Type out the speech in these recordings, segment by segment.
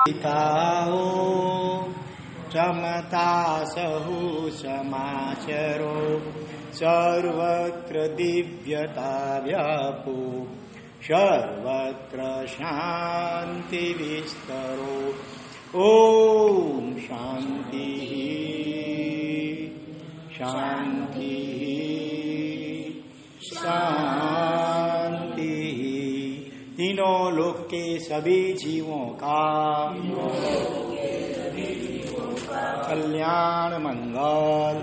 खाओ समता सहु समाचरो सर्वत्र दिव्यता व्यापो सर्वत्र शांति विस्तरो। ओम शांति शांति शांति। तीनों लोक के सभी जीवों का कल्याण मंगल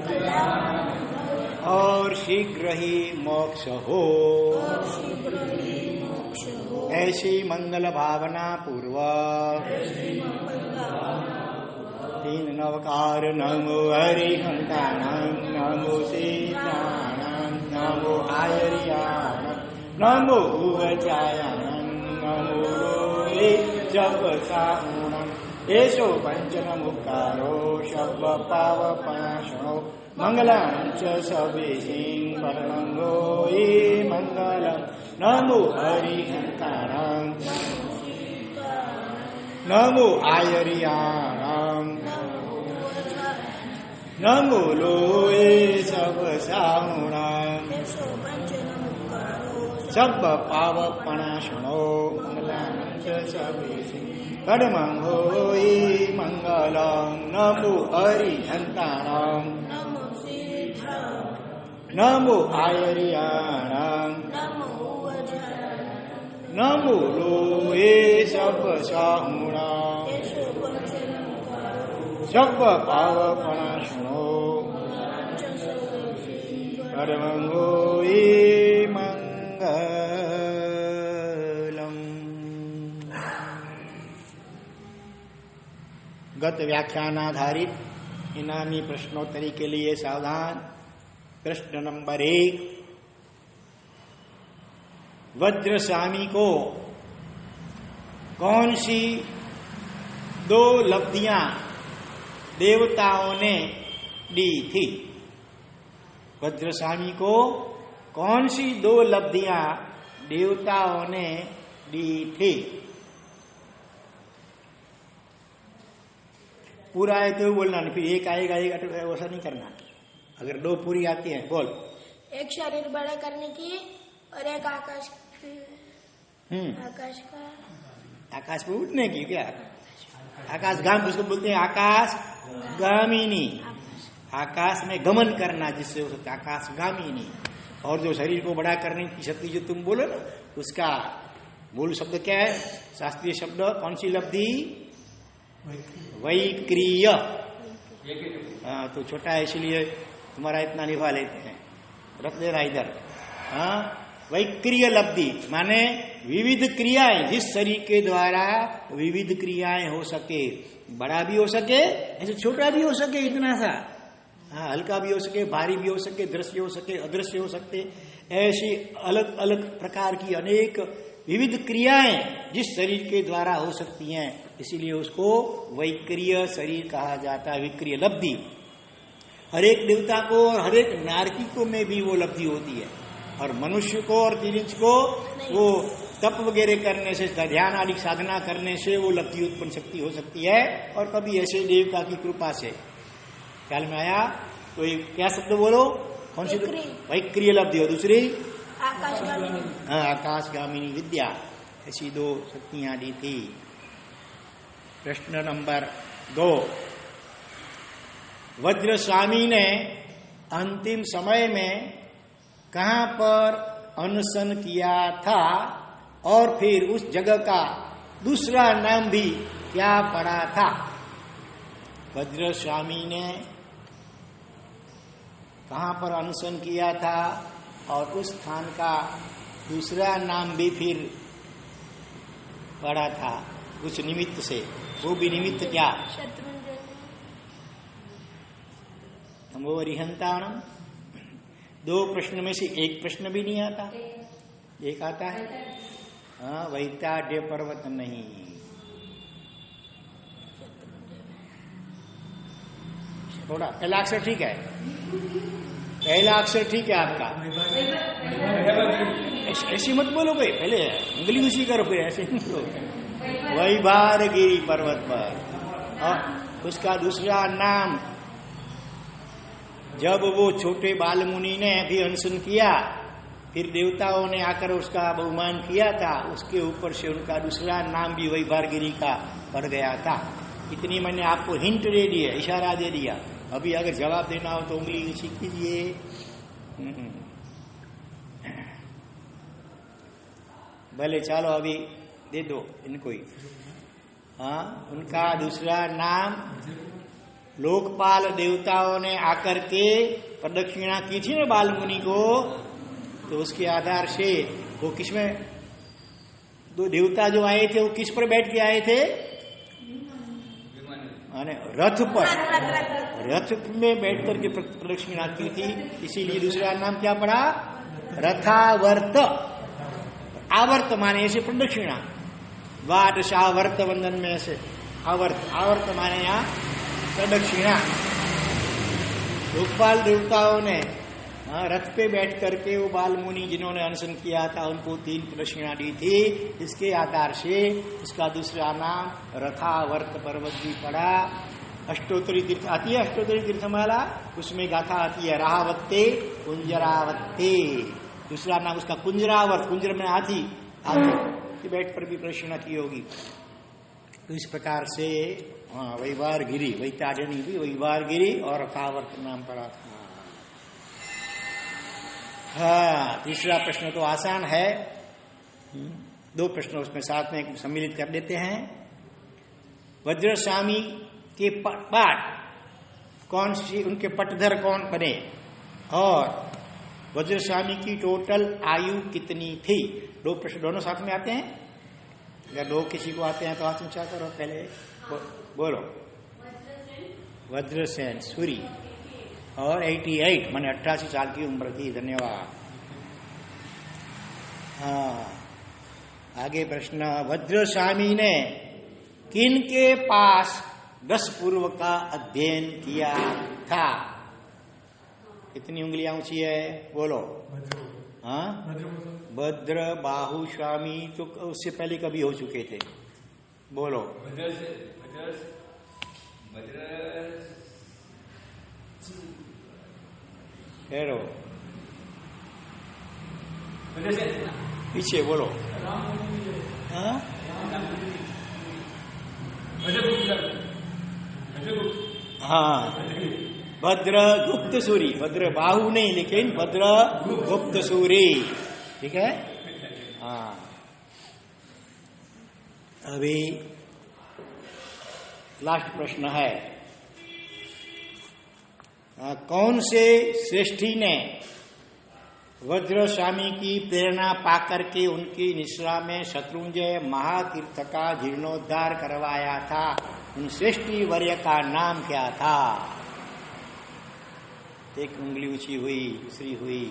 और शीघ्र ही मोक्ष हो, ऐसी मंगल भावना पूर्वक तीन नवकार नमो हरिहंताणं नमो सीताणं नमो आयर्याणं नमो उवचायाणं नमो लोहे जपसाहुणं एषो पंचनमुक्तारो शब्द पावपनाशनो मंगलं च सवेशिं वर्णंगो ये मंगलम् नमो हरिहंताणं नमो आयर्याणं नमो लोहे जपसाहुणं शब्द पावपनाशनो मंगलं च सवेशिं कर्मं होई मंगलम नमो हरिहंताणं नमो आयर्याणं नमो लोहे जपसाहुणं शब्द पावपनाशनो कर्मं होई गत व्याख्यान आधारित इनामी प्रश्नोत्तरी के लिए सावधान। प्रश्न नंबर 1, वज्रस्वामी को कौन सी 2 लब्धियां देवताओं ने दी थी? वज्रस्वामी को कौन सी 2 लब्धियां देवताओं ने दी थी? पूरा है तो बोलना नहीं, फिर एक आएगा एक ऐसा नहीं करना। अगर 2 पूरी आती है बोल। एक शरीर बड़ा करने की और एक आकाश का आकाश पे उठने की। क्या आकाश गाम उसको बोलते हैं? आकाश गामिनी, आकाश में गमन करना जिससे हो सकता है आकाश गामिनी। और जो शरीर को बड़ा करने की शक्ति जो तुम बोलो ना, उसका मूल शब्द क्या है? शास्त्रीय शब्द कौन सी लब्धि? वैक्रिय। हाँ तो छोटा है इसलिए तुम्हारा इतना निभा लेते हैं, रख देना इधर। हाँ वैक्रिय लब्धि माने विविध क्रियाएं, जिस शरीर के द्वारा विविध क्रियाएं हो सके, बड़ा भी हो सके ऐसे छोटा भी हो सके, इतना सा। हाँ हल्का भी हो सके, भारी भी हो सके, दृश्य हो सके, अदृश्य हो सकते, ऐसी अलग अलग प्रकार की अनेक विविध क्रियाएं जिस शरीर के द्वारा हो सकती हैं, इसीलिए उसको वैक्रिय शरीर कहा जाता है, विक्रिय लब्धि। हर एक देवता को और हर एक नारकी में भी वो लब्धि होती है, और मनुष्य को और तिरिंच को वो तप वगैरह करने से, ध्यान आदि साधना करने से वो लब्धि उत्पन्न शक्ति हो सकती है, और कभी ऐसे देवता की कृपा से। ख्याल में आया? तो ये क्या शब्द बोलो? कौन सी? वैक्रिय लब्धि। और दूसरी आकाशगामिनी विद्या। ऐसी 2 शक्तियां दी थी। प्रश्न नंबर 2, वज्रस्वामी ने अंतिम समय में कहां पर अनशन किया था, और फिर उस जगह का दूसरा नाम भी क्या पड़ा था? वज्रस्वामी ने कहां पर अनशन किया था, और उस स्थान का दूसरा नाम भी फिर पड़ा था कुछ निमित्त से। वो भी निमित्त क्या? नमो हरिहंताणं। 2 प्रश्न में से एक प्रश्न भी नहीं आता, एक आता है। हाँ वैताड्य पर्वत नहीं। थोड़ा पहला अक्षर ठीक है, पहला अक्षर ठीक है आपका। ऐसी मत बोलो भाई, पहले उंगली उसी करो, फिर ऐसे मत बोलो। वैभारगिरी पर्वत पर। और उसका दूसरा नाम, जब वो छोटे बाल मुनि ने भी अनशन किया, फिर देवताओं ने आकर उसका बहुमान किया था, उसके ऊपर से उनका दूसरा नाम भी वैभारगिरी का पड़ गया था। इतनी मैंने आपको हिंट दे दी है, इशारा दे दिया। अभी अगर जवाब देना हो तो उंगली नीचे कीजिए। भले चलो अभी दे दो इनको ही। हाँ, उनका दूसरा नाम, लोकपाल देवताओं ने आकर के प्रदक्षिणा की थी ना बाल मुनि को, तो उसके आधार से वो किसमें, दो देवता जो आए थे वो किस पर बैठ के आए थे? रथ पर, रथ में बैठ करके प्रदक्षिणा की थी, इसीलिए दूसरा नाम क्या पड़ा? रथावर्त। आवर्त माने ऐसे प्रदक्षिणा, द्वादशावर्त वंदन में ऐसे आवर्त, आवर्त माने यहाँ प्रदक्षिणा। लोकपाल देवताओं ने रथ पे बैठ करके वो बाल मुनि जिन्होंने अनशन किया था उनको 3 प्रदक्षिणा दी थी। इसके आधार से इसका दूसरा नाम रथावर्त पर्वत भी पड़ा। अष्टोत्तरी तीर्थ आती है, अष्टोत्तरी तीर्थमाला, उसमें गाथा आती है राहावत्ते कुंजरावत्ते। दूसरा नाम उसका कुंजरावर्त, कुंजर में हाथी, हाथी बैठ पर भी प्रदक्षिणा की होगी। तो इस प्रकार से वैभारगिरी, वैताडनी भी वैभारगिरी और रथावर्त नाम पड़ा था। हाँ, तीसरा प्रश्न तो आसान है, 2 प्रश्न उसमें साथ में सम्मिलित कर देते हैं। वज्रस्वामी के पाठ कौन सी, उनके पटधर कौन बने, और वज्रस्वामी की टोटल आयु कितनी थी? 2 प्रश्न दोनों साथ में आते हैं। अगर 2 किसी को आते हैं तो हाथ ऊंचा करो पहले, बोलो। वज्रसेन सूरी और 88 माने 88 साल की उम्र थी। धन्यवाद। हाँ, आगे प्रश्न, वज्रस्वामी ने किन के पास 10 पूर्व का अध्ययन किया था? कितनी उंगलियां ऊंची है, बोलो। हाँ, भद्र बाहु स्वामी तो उससे पहले कभी हो चुके थे, बोलो। हेरो पीछे बोलो। हाँ, हाँ, भद्र गुप्त सूरी, भद्र बाहु नहीं लेकिन भद्र गुप्त सूरी, ठीक है। हाँ, अभी लास्ट प्रश्न है, कौन से श्रेष्ठी ने वज्रस्वामी की प्रेरणा पाकर के उनकी निश्रा में शत्रुंजय महातीर्थ का जीर्णोद्धार करवाया था? उन श्रेष्ठी वर्य का नाम क्या था? एक उंगली ऊंची हुई, दूसरी हुई,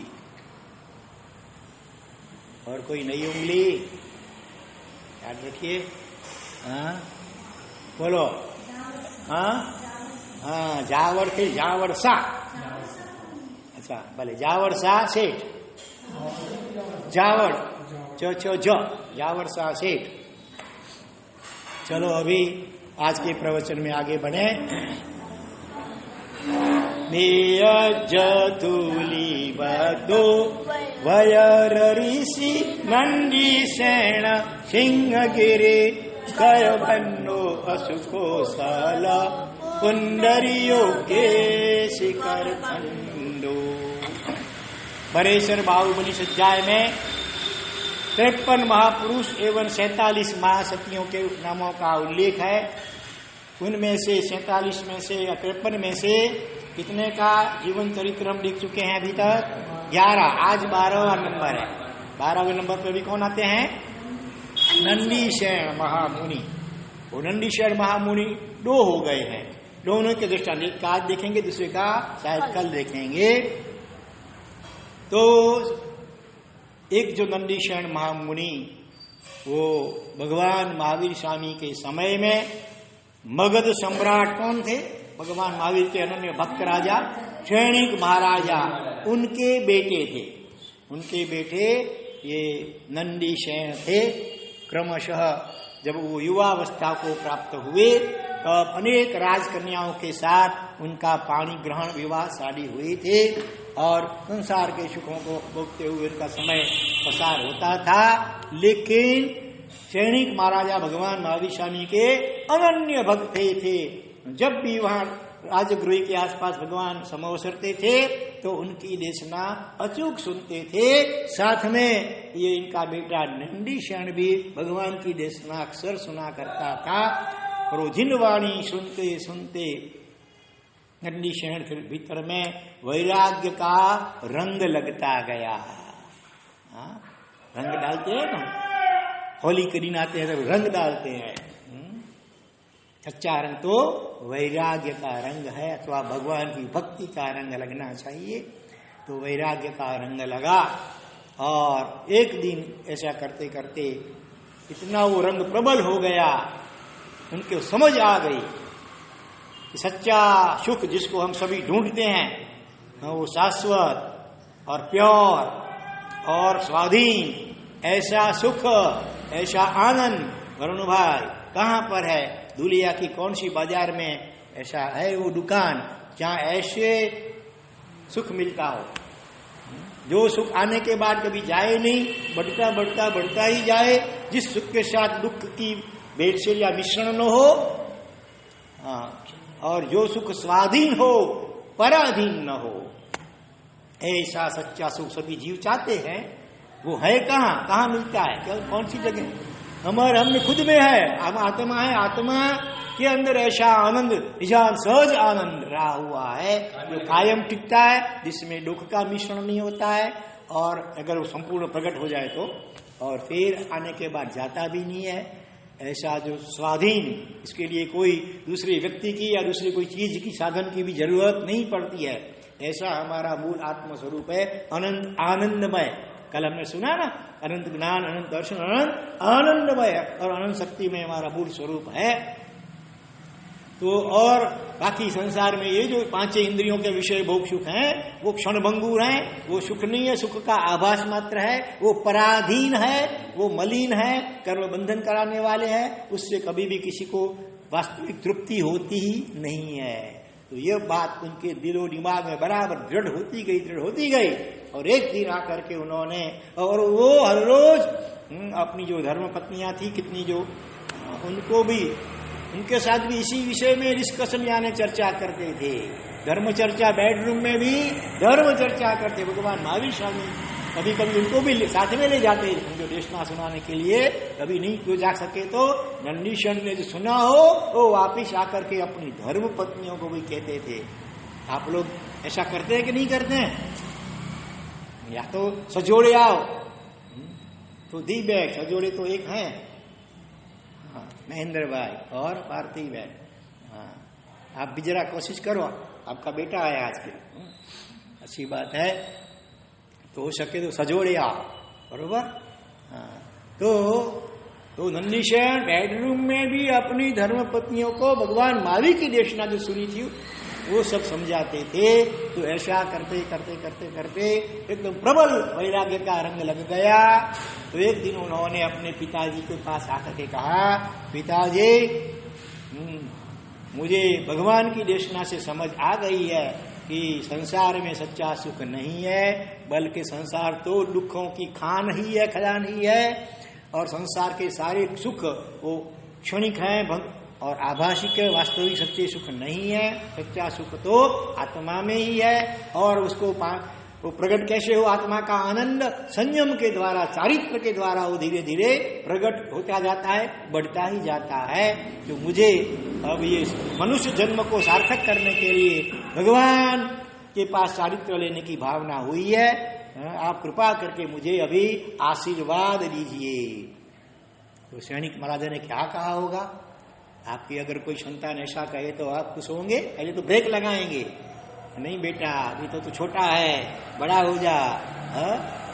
और कोई नई उंगली? याद रखिए। हाँ, बोलो। हाँ, हाँ, जावर थे, जावर सा। अच्छा, भले, जावर सा सेठ, जावर जावर सा सेठ। चलो अभी आज के प्रवचन में आगे बढ़े। नियजतुली बदो वयर ऋषि नंदी सेन सिंहगिरी कय बन्नो असुको सल कुंडरियो के शिखर खंडो। परेशर बाहुबली सज्जाय में 53 महापुरुष एवं 47 महासतियों के नामों का उल्लेख है। उनमें से 47 में से 53 में से कितने का जीवन चरित्र हम लिख चुके हैं अभी तक? 11। आज 12वां नंबर है। 12वें नंबर पर भी कौन आते हैं? नंदीशैन महामुनि। वो नंदीशैन महामुनि 2 हो गए हैं। दोनों के दृष्टांत, एक का आज देखेंगे, दूसरे का शायद कल देखेंगे। तो एक जो नंदीशैन महामुनि, वो भगवान महावीर स्वामी के समय में मगध सम्राट कौन थे? भगवान महावीर के अनन्य भक्त राजा क्षणिक महाराजा, उनके बेटे थे। उनके बेटे ये नंदीशैन थे। क्रमशः जब वो युवावस्था को प्राप्त हुए तब अनेक राजकन्याओं के साथ उनका पाणी ग्रहण विवाह शादी हुए थे और संसार के सुखों को भोगते हुए उनका समय पसार होता था। लेकिन सैनिक महाराजा भगवान महावीर स्वामी के अनन्य भक्त थे। जब भी वहां राजगृह के आसपास भगवान समवसरते थे तो उनकी देशना अचूक सुनते थे। साथ में ये इनका बेटा नंदीशण भी भगवान की देशना अक्सर सुना करता था। और वो जिनवाणी सुनते सुनते नंदीशण फिर भीतर में वैराग्य का रंग लगता गया। रंग डालते हैं ना, होली के दिन आते हैं तो रंग डालते हैं। सच्चा रंग तो वैराग्य का रंग है अथवा भगवान की भक्ति का रंग लगना चाहिए। तो वैराग्य का रंग लगा और एक दिन ऐसा करते करते इतना वो रंग प्रबल हो गया, उनके समझ आ गई कि सच्चा सुख जिसको हम सभी ढूंढते हैं वो शाश्वत और प्योर और स्वाधीन ऐसा सुख ऐसा आनंद वरुण भाई कहाँ पर है? दुलिया की कौन सी बाजार में ऐसा है वो दुकान जहाँ ऐसे सुख मिलता हो, जो सुख आने के बाद कभी जाए नहीं, बढ़ता बढ़ता बढ़ता ही जाए, जिस सुख के साथ दुख की भेड़सेल या मिश्रण न हो, और जो सुख स्वाधीन हो पराधीन न हो, ऐसा सच्चा सुख सभी जीव चाहते हैं। वो है कहाँ कहाँ मिलता है? क्या कौन सी जगह? हमारे हमने खुद में है, हम आत्मा है, आत्मा के अंदर ऐसा आनंद निजान सहज आनंद रहा हुआ है जो कायम टिकता है, जिसमें दुख का मिश्रण नहीं होता है और अगर वो संपूर्ण प्रकट हो जाए तो, और फिर आने के बाद जाता भी नहीं है। ऐसा जो स्वाधीन, इसके लिए कोई दूसरे व्यक्ति की या दूसरी कोई चीज की साधन की भी जरूरत नहीं पड़ती है। ऐसा हमारा मूल आत्म स्वरूप है, अनंत आनंदमय। कल हमने सुना ना, अनंत ज्ञान अनंत दर्शन अनंत आनंदमय और अनंत शक्ति में हमारा मूल स्वरूप है। तो और बाकी संसार में ये जो पांचों इंद्रियों के विषय भोग सुख हैं वो क्षणभंगुर हैं, वो सुख नहीं है, सुख का आभास मात्र है, वो पराधीन है, वो मलिन है, कर्म बंधन कराने वाले हैं, उससे कभी भी किसी को वास्तविक तृप्ति होती ही नहीं है। तो यह बात उनके दिलो दिमाग में बराबर दृढ़ होती गई और एक दिन आकर के उन्होंने, और वो हर रोज अपनी जो धर्म पत्नियां थी कितनी जो, उनको भी उनके साथ भी इसी विषय में डिस्कशन यानी चर्चा करते थे। धर्म चर्चा, बेडरूम में भी धर्म चर्चा करते। भगवान महावीर स्वामी कभी कभी उनको भी साथ में ले जाते उनको देशना सुनाने के लिए। कभी नहीं क्यों जा सके तो नंदीशण ने जो सुना हो वो वापिस आकर के अपनी धर्म पत्नियों को भी कहते थे। आप लोग ऐसा करते हैं कि नहीं करते हैं? या तो सजोड़े आओ, तो दी बैग सजोड़े तो एक हैं, महेंद्र भाई और पार्थिव है। आप भी जरा कोशिश करो, आपका बेटा आया आज के, अच्छी बात है। तो हो सके तो सजोड़े आओ, बरोबर। तो नंदीशण बेडरूम में भी अपनी धर्म पत्नियों को भगवान महावीर की देशना जो सुनी थी वो सब समझाते थे। तो ऐसा करते करते करते करते एकदम प्रबल वैराग्य का रंग लग गया। तो एक दिन उन्होंने अपने पिताजी के पास आकर के कहा, पिताजी मुझे भगवान की देशना से समझ आ गई है कि संसार में सच्चा सुख नहीं है, बल्कि संसार तो दुखों की खान ही है, खजान ही है, और संसार के सारे सुख वो क्षणिक हैं और आभासिक है, वास्तविक सच्चे सुख नहीं है। सच्चा सुख तो आत्मा में ही है। और उसको वो प्रकट कैसे हो? आत्मा का आनंद संयम के द्वारा, चारित्र के द्वारा वो धीरे धीरे प्रकट होता जाता है, बढ़ता ही जाता है। जो मुझे अब ये मनुष्य जन्म को सार्थक करने के लिए भगवान के पास चारित्र लेने की भावना हुई है, आप कृपा करके मुझे अभी आशीर्वाद दीजिए। तो सैनिक महाराजा ने क्या कहा होगा? आपकी अगर कोई संतान ऐसा कहे तो आप खुश होंगे? पहले तो ब्रेक लगाएंगे, नहीं बेटा अभी तो छोटा है, बड़ा हो जा।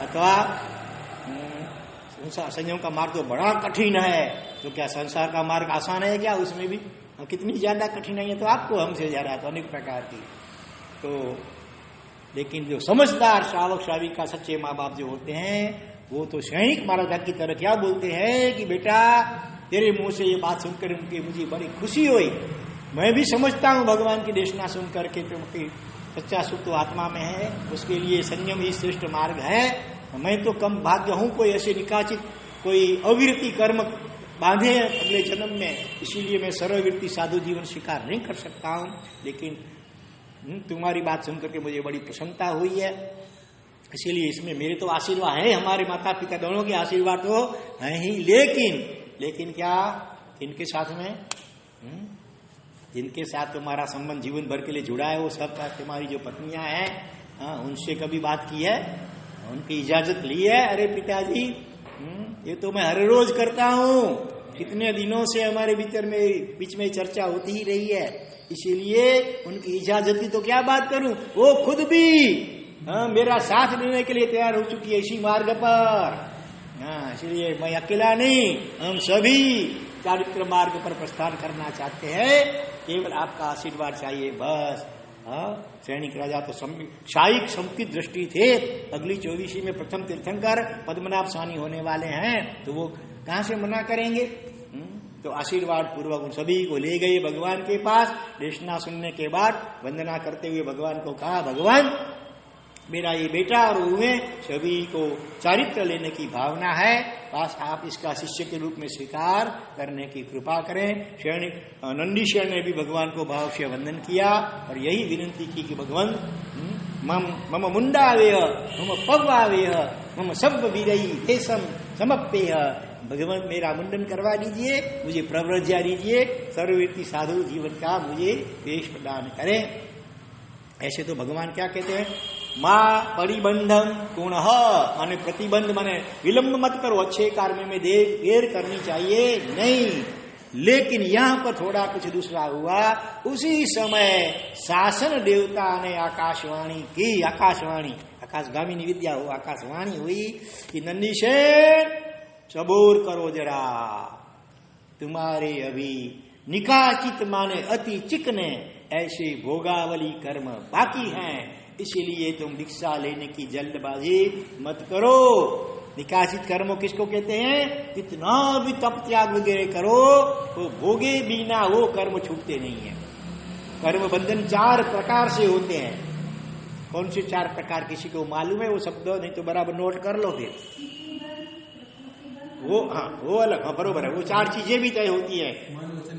अथवा संयम का मार्ग तो बड़ा कठिन है, तो क्या संसार का मार्ग आसान है क्या? उसमें भी कितनी ज्यादा कठिनाई है तो आपको हमसे ज्यादा, तो अनेक प्रकार की। तो लेकिन जो समझदार श्रावक श्राविका सच्चे माँ बाप जो होते हैं वो तो सैनिक महाराजा की तरह क्या बोलते हैं कि बेटा तेरे मुंह से ये बात सुनकर उनकी मुझे बड़ी खुशी हुई। मैं भी समझता हूँ भगवान की देशना सुन करके क्योंकि सच्चा सुख तो आत्मा में है, उसके लिए संयम ही श्रेष्ठ मार्ग है। मैं तो कम भाग्य हूँ, कोई ऐसे निकाचित कोई अविरति कर्म बांधे अगले जन्म में, इसीलिए मैं सर्ववृत्ति साधु जीवन स्वीकार नहीं कर सकता हूँ। लेकिन तुम्हारी बात सुनकर के मुझे बड़ी प्रसन्नता हुई है, इसीलिए इसमें मेरे तो आशीर्वाद है, हमारे माता पिता दोनों के आशीर्वाद तो है ही। लेकिन क्या इनके साथ में जिनके साथ तुम्हारा संबंध जीवन भर के लिए जुड़ा है, वो सब तुम्हारी जो पत्नियां हैं, उनसे कभी बात की है, उनकी इजाजत ली है? अरे पिताजी, ये तो मैं हर रोज करता हूँ, कितने दिनों से हमारे बीच में चर्चा होती ही रही है, इसीलिए उनकी इजाजत की तो क्या बात करूं। वो खुद भी मेरा साथ देने के लिए तैयार हो चुकी है इसी मार्ग पर। इसलिए मैं अकेला नहीं, हम सभी चारित्र मार्ग पर प्रस्थान करना चाहते हैं, केवल आपका आशीर्वाद चाहिए बस। सैनिक राजा तो शायिक संकित दृष्टि थे, अगली 24 में प्रथम तीर्थंकर पद्मनाभ स्वामी होने वाले हैं, तो वो कहां से मना करेंगे। तो आशीर्वाद पूर्वक उन सभी को ले गए भगवान के पास। देशना सुनने के बाद वंदना करते हुए भगवान को कहा, भगवान मेरा ये बेटा और उन्हें सभी को चारित्र लेने की भावना है, बस आप इसका शिष्य के रूप में स्वीकार करने की कृपा करें। नंदीश्वर ने भी भगवान को भाव से वंदन किया और यही विनती की कि भगवान मम मुंडावेह मम पव्वावेह मम सब विरई देशम समप्पेह, भगवान मेरा मुंडन करवा दीजिए, मुझे प्रव्रज्या दीजिए, सर्ववृत्ति साधु जीवन का मुझे पेश प्रदान करें। ऐसे तो भगवान क्या कहते हैं, माँ परिबंधम पुनः, माने प्रतिबंध माने विलंब मत करो, अच्छे कार्य में देर करनी चाहिए नहीं। लेकिन यहाँ पर थोड़ा कुछ दूसरा हुआ। उसी समय शासन देवता ने आकाशवाणी की, आकाशगामिनी विद्या हो, आकाशवाणी हुई कि नंदीसेन सबूर करो जरा, तुम्हारे अभी निकाचित माने अति चिकने ऐसे भोगावली कर्म बाकी हैं, इसीलिए तुम दीक्षा लेने की जल्दबाजी मत करो। निकासित कर्म किसको कहते हैं, कितना भी तप त्याग वगैरह करो तो भोगे बिना वो कर्म छूटते नहीं है। कर्म बंधन 4 प्रकार से होते हैं। कौन से 4 प्रकार किसी को मालूम है वो शब्द, नहीं तो बराबर नोट कर लो फिर। वो अलग, बरोबर है, वो 4 चीजें भी तय होती है।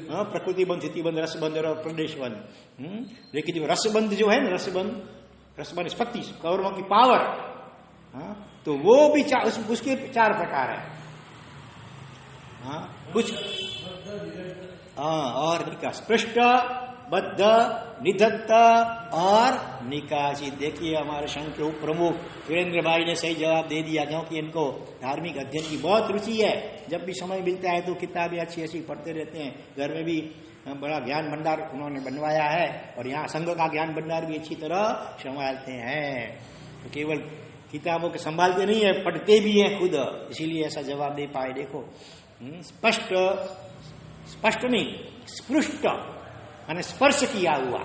प्रकृति बंध, स्थिति बंध, रस बंध और प्रदेश बंध। लेकिन जो रसबंध जो है ना, रसबंध स्पत्ति कौरवों की पावर, तो वो भी उसके 4 प्रकार है। कुछ और निकास, पृष्ठ, बद्ध, निधत्त और निकासित। देखिए हमारे संघ के उप प्रमुख वीरेंद्र भाई ने सही जवाब दे दिया, क्योंकि इनको धार्मिक अध्ययन की बहुत रुचि है। जब भी समय मिलता है तो किताबें अच्छी पढ़ते रहते हैं। घर में भी बड़ा ज्ञान भंडार उन्होंने बनवाया है और यहाँ संघ का ज्ञान भंडार भी अच्छी तरह संभालते हैं। तो केवल किताबों के संभालते नहीं है, पढ़ते भी हैं खुद, इसीलिए ऐसा जवाब दे पाए। देखो, स्पष्ट नहीं, स्पृष्ट माने स्पर्श किया हुआ,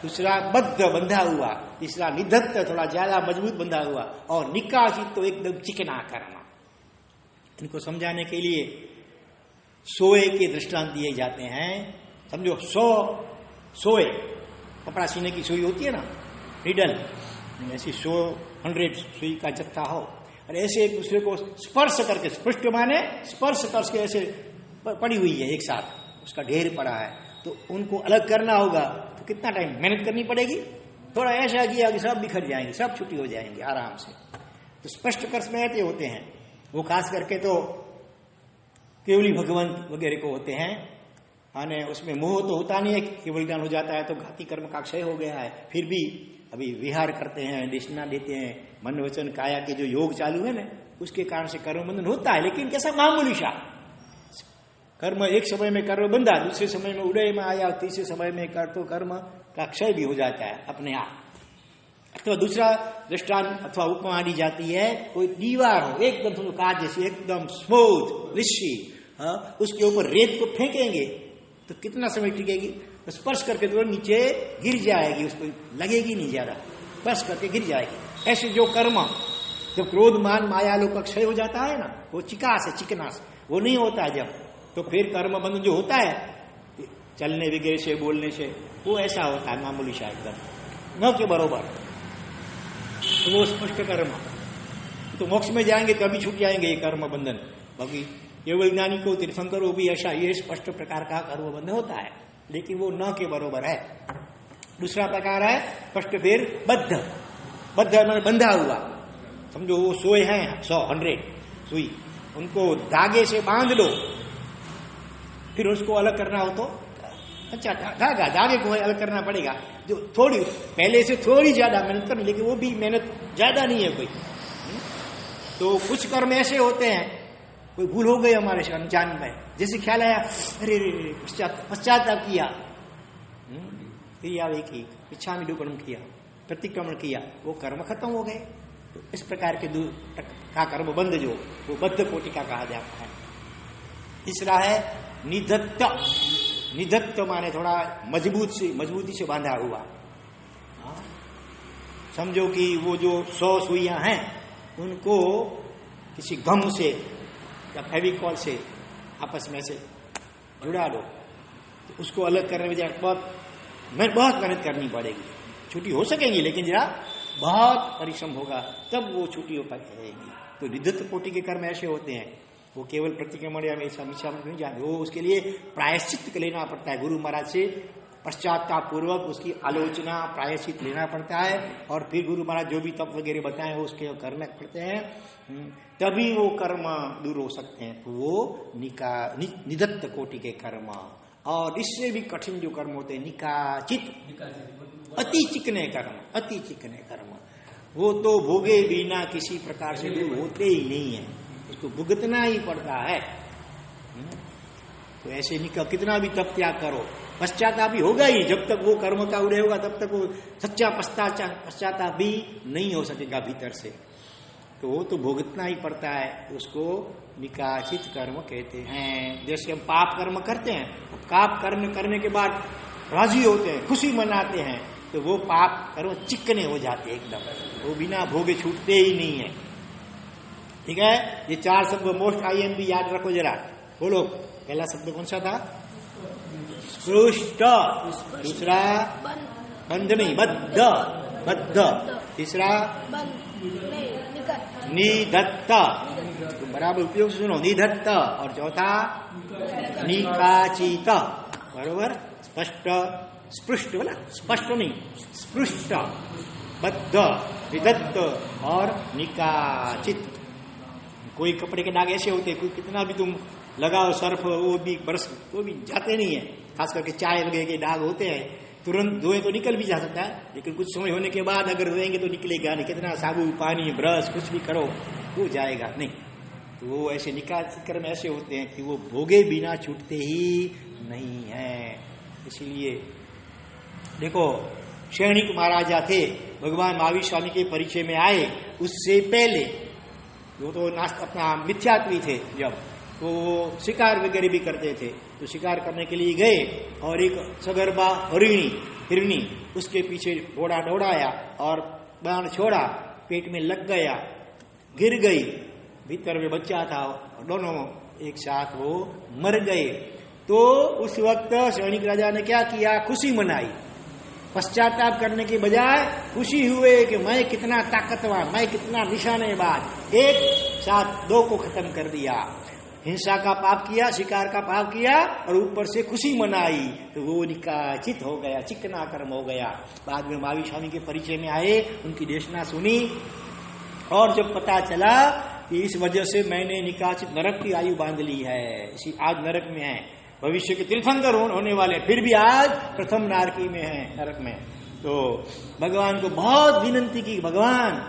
दूसरा बद्ध बंधा हुआ, तीसरा निधत्त थोड़ा ज्यादा मजबूत बंधा हुआ, और निकासित तो एकदम चिकना करना। इनको समझाने के लिए सोए के दृष्टांत दिए जाते हैं। समझो, सोए कपड़ा सीने की सुई होती है ना, नीडल, ऐसी 100 सुई का जत्था हो, और ऐसे एक दूसरे को स्पर्श करके, स्पृष्ट माने स्पर्श करके ऐसे पड़ी हुई है एक साथ, उसका ढेर पड़ा है, तो उनको अलग करना होगा तो कितना टाइम मेहनत करनी पड़ेगी। थोड़ा ऐसा किया कि सब बिखर जाएंगे, सब छुट्टी हो जाएंगे आराम से। तो स्पष्ट कर्ष में ऐसे होते हैं वो, खास करके तो केवली भगवंत वगैरह को होते हैं। आने उसमें मोह तो होता नहीं है, केवल ज्ञान हो जाता है तो घाती कर्म का क्षय हो गया है। फिर भी अभी विहार करते हैं, देशना देते हैं, मन वचन काया के जो योग चालू है ना, उसके कारण से कर्म बंधन होता है। लेकिन कैसा मामूली सा कर्म, एक समय में कर्म बंधा, दूसरे समय में उदय में आया, तीसरे समय में कर तो कर्म का क्षय भी हो जाता है अपने आप। अथवा दूसरा दृष्टांत अथवा उपमा दी जाती है, कोई दीवार हो एकदम तुम कांच जैसी, एकदम स्मूथ निश्ची, उसके ऊपर रेत को फेंकेंगे तो कितना समय टिकेगी, तो स्पर्श करके तो नीचे गिर जाएगी, उसको लगेगी नहीं ज्यादा, स्पर्श करके गिर जाएगी। ऐसे जो कर्म, जब क्रोध मान माया लोग का क्षय हो जाता है ना, वो चिकास है, चिकनास, वो नहीं होता है। जब तो फिर कर्म बंधन जो होता है चलने वगैरह से, बोलने से, वो ऐसा होता है मामूली सा एकदम न के बरोबर, तो वो स्पष्ट कर्म। तो मोक्ष में जाएंगे तभी छूट जाएंगे ये कर्म बंधन। बाकी ये वैज्ञानिकों तीर्थंकरों भी ऐसा ये स्पष्ट प्रकार का कर्म बंधन होता है, लेकिन वो न के बरोबर है। दूसरा प्रकार है स्पष्ट फिर बद्ध। बद्ध मैंने बंधा हुआ, समझो वो सोए हैं 100 सुई, उनको धागे से बांध लो, फिर उसको अलग करना हो तो अच्छा धागे को अलग करना पड़ेगा, जो थोड़ी पहले से थोड़ी ज्यादा मेहनत करनी, लेकिन वो भी मेहनत ज्यादा नहीं है कोई। तो कुछ कर्म ऐसे होते हैं, कोई भूल हो गई हमारे से अनजान में, जैसे ख्याल आया अरे पश्चाताप किया, क्रिया की इच्छा में दुकर्म किया, प्रतिक्रमण किया, वो कर्म खत्म हो गए। तो इस प्रकार के का कर्म बंध जो वो बद्ध कोटि का कहा जाता है। तीसरा है निधत्त। निधत्त माने थोड़ा मजबूती से बांधा हुआ। समझो कि वो जो 100 सुइयां हैं उनको किसी गम से या फेविकॉल से आपस में से जुड़ा दो, तो उसको अलग करने में बहुत मेहनत करनी पड़ेगी। छुट्टी हो सकेगी लेकिन जरा बहुत परिश्रम होगा, तब वो छुट्टी हो पाएगी। तो निधत्त कोटि के कर्म ऐसे होते हैं, वो केवल प्रतिक्रमण या समीक्षा नहीं जाते, वो उसके लिए प्रायश्चित लेना पड़ता है। गुरु महाराज से पश्चाताप पूर्वक उसकी आलोचना प्रायश्चित लेना पड़ता है, और फिर गुरु महाराज जो भी तप वगैरह बताए वो उसके करने पड़ते हैं, तभी वो कर्म दूर हो सकते हैं। तो वो निधत्त कोटि के कर्म। और इससे भी कठिन जो कर्म होते हैं निकाचित, अति चिकने कर्म। अति चिकने कर्म वो तो भोगे बिना किसी प्रकार से दूर होते ही नहीं है, उसको भुगतना ही पड़ता है। तो ऐसे कितना भी तप त्याग करो, पश्चाताप भी होगा ही। जब तक वो कर्म का उदय होगा तब तक वो सच्चा पश्चाताप भी नहीं हो सकेगा भीतर से, तो वो तो भुगतना ही पड़ता है। उसको निकाचित कर्म कहते हैं। जैसे हम पाप कर्म करते हैं, पाप कर्म करने के बाद राजी होते हैं, खुशी मनाते हैं, तो वो पाप कर्म चिकने हो जाते हैं एकदम, वो बिना भोगे छूटते ही नहीं है। ठीक है, ये 4 शब्द मोस्ट IMP याद रखो जरा, बोलो। पहला शब्द कौन सा था? स्पृष्ट। दूसरा बंध नहीं, बद्ध। तीसरा निधत्त, तुम बराबर उपयोग से सुनो, निधत्त। और चौथा निकाचित, बरोबर। स्पष्ट, स्पृष्ट बोला, स्पष्ट नहीं, स्पृष्ट, बद्ध, निधत्त और निकाचित। कोई कपड़े के दाग ऐसे होते हैं, कोई कितना भी तुम लगाओ सर्फ, वो भी बरस वो भी जाते नहीं है। खास करके चाय वगैरह के दाग होते हैं, तुरंत धोए तो निकल भी जा सकता है, लेकिन कुछ समय होने के बाद अगर धोएंगे तो निकलेगा नहीं। कितना साबुन, पानी, ब्रश कुछ भी करो वो जाएगा नहीं। तो वो ऐसे निकाचित कर्म ऐसे होते हैं कि वो भोगे बिना छूटते ही नहीं है। इसलिए देखो, शैणिक महाराजा थे, भगवान महावीर स्वामी के परिचय में आए, उससे पहले वो तो अपना मिथ्यात्वी थे, जब तो शिकार वगैरह भी करते थे। तो शिकार करने के लिए गए और एक सगर्भा हिरणी उसके पीछे घोड़ा दौड़ाया और बाण छोड़ा, पेट में लग गया, गिर गई, भीतर में बच्चा था, दोनों एक साथ वो मर गए। तो उस वक्त सैनिक राजा ने क्या किया? खुशी मनाई। पश्चाताप करने के बजाय खुशी हुए कि मैं कितना ताकतवर, मैं कितना निशानेबाज, एक साथ 2 को खत्म कर दिया। हिंसा का पाप किया, शिकार का पाप किया और ऊपर से खुशी मनाई, तो वो निकाचित हो गया, चिकना कर्म हो गया। बाद में महावीर स्वामी के परिचय में आए, उनकी देशना सुनी और जब पता चला कि इस वजह से मैंने निकाचित नरक की आयु बांध ली है, इसी आज नरक में है, भविष्य के तीर्थंकर होने वाले, फिर भी आज प्रथम नारकी में है, नरक में। तो भगवान को बहुत विनती की, भगवान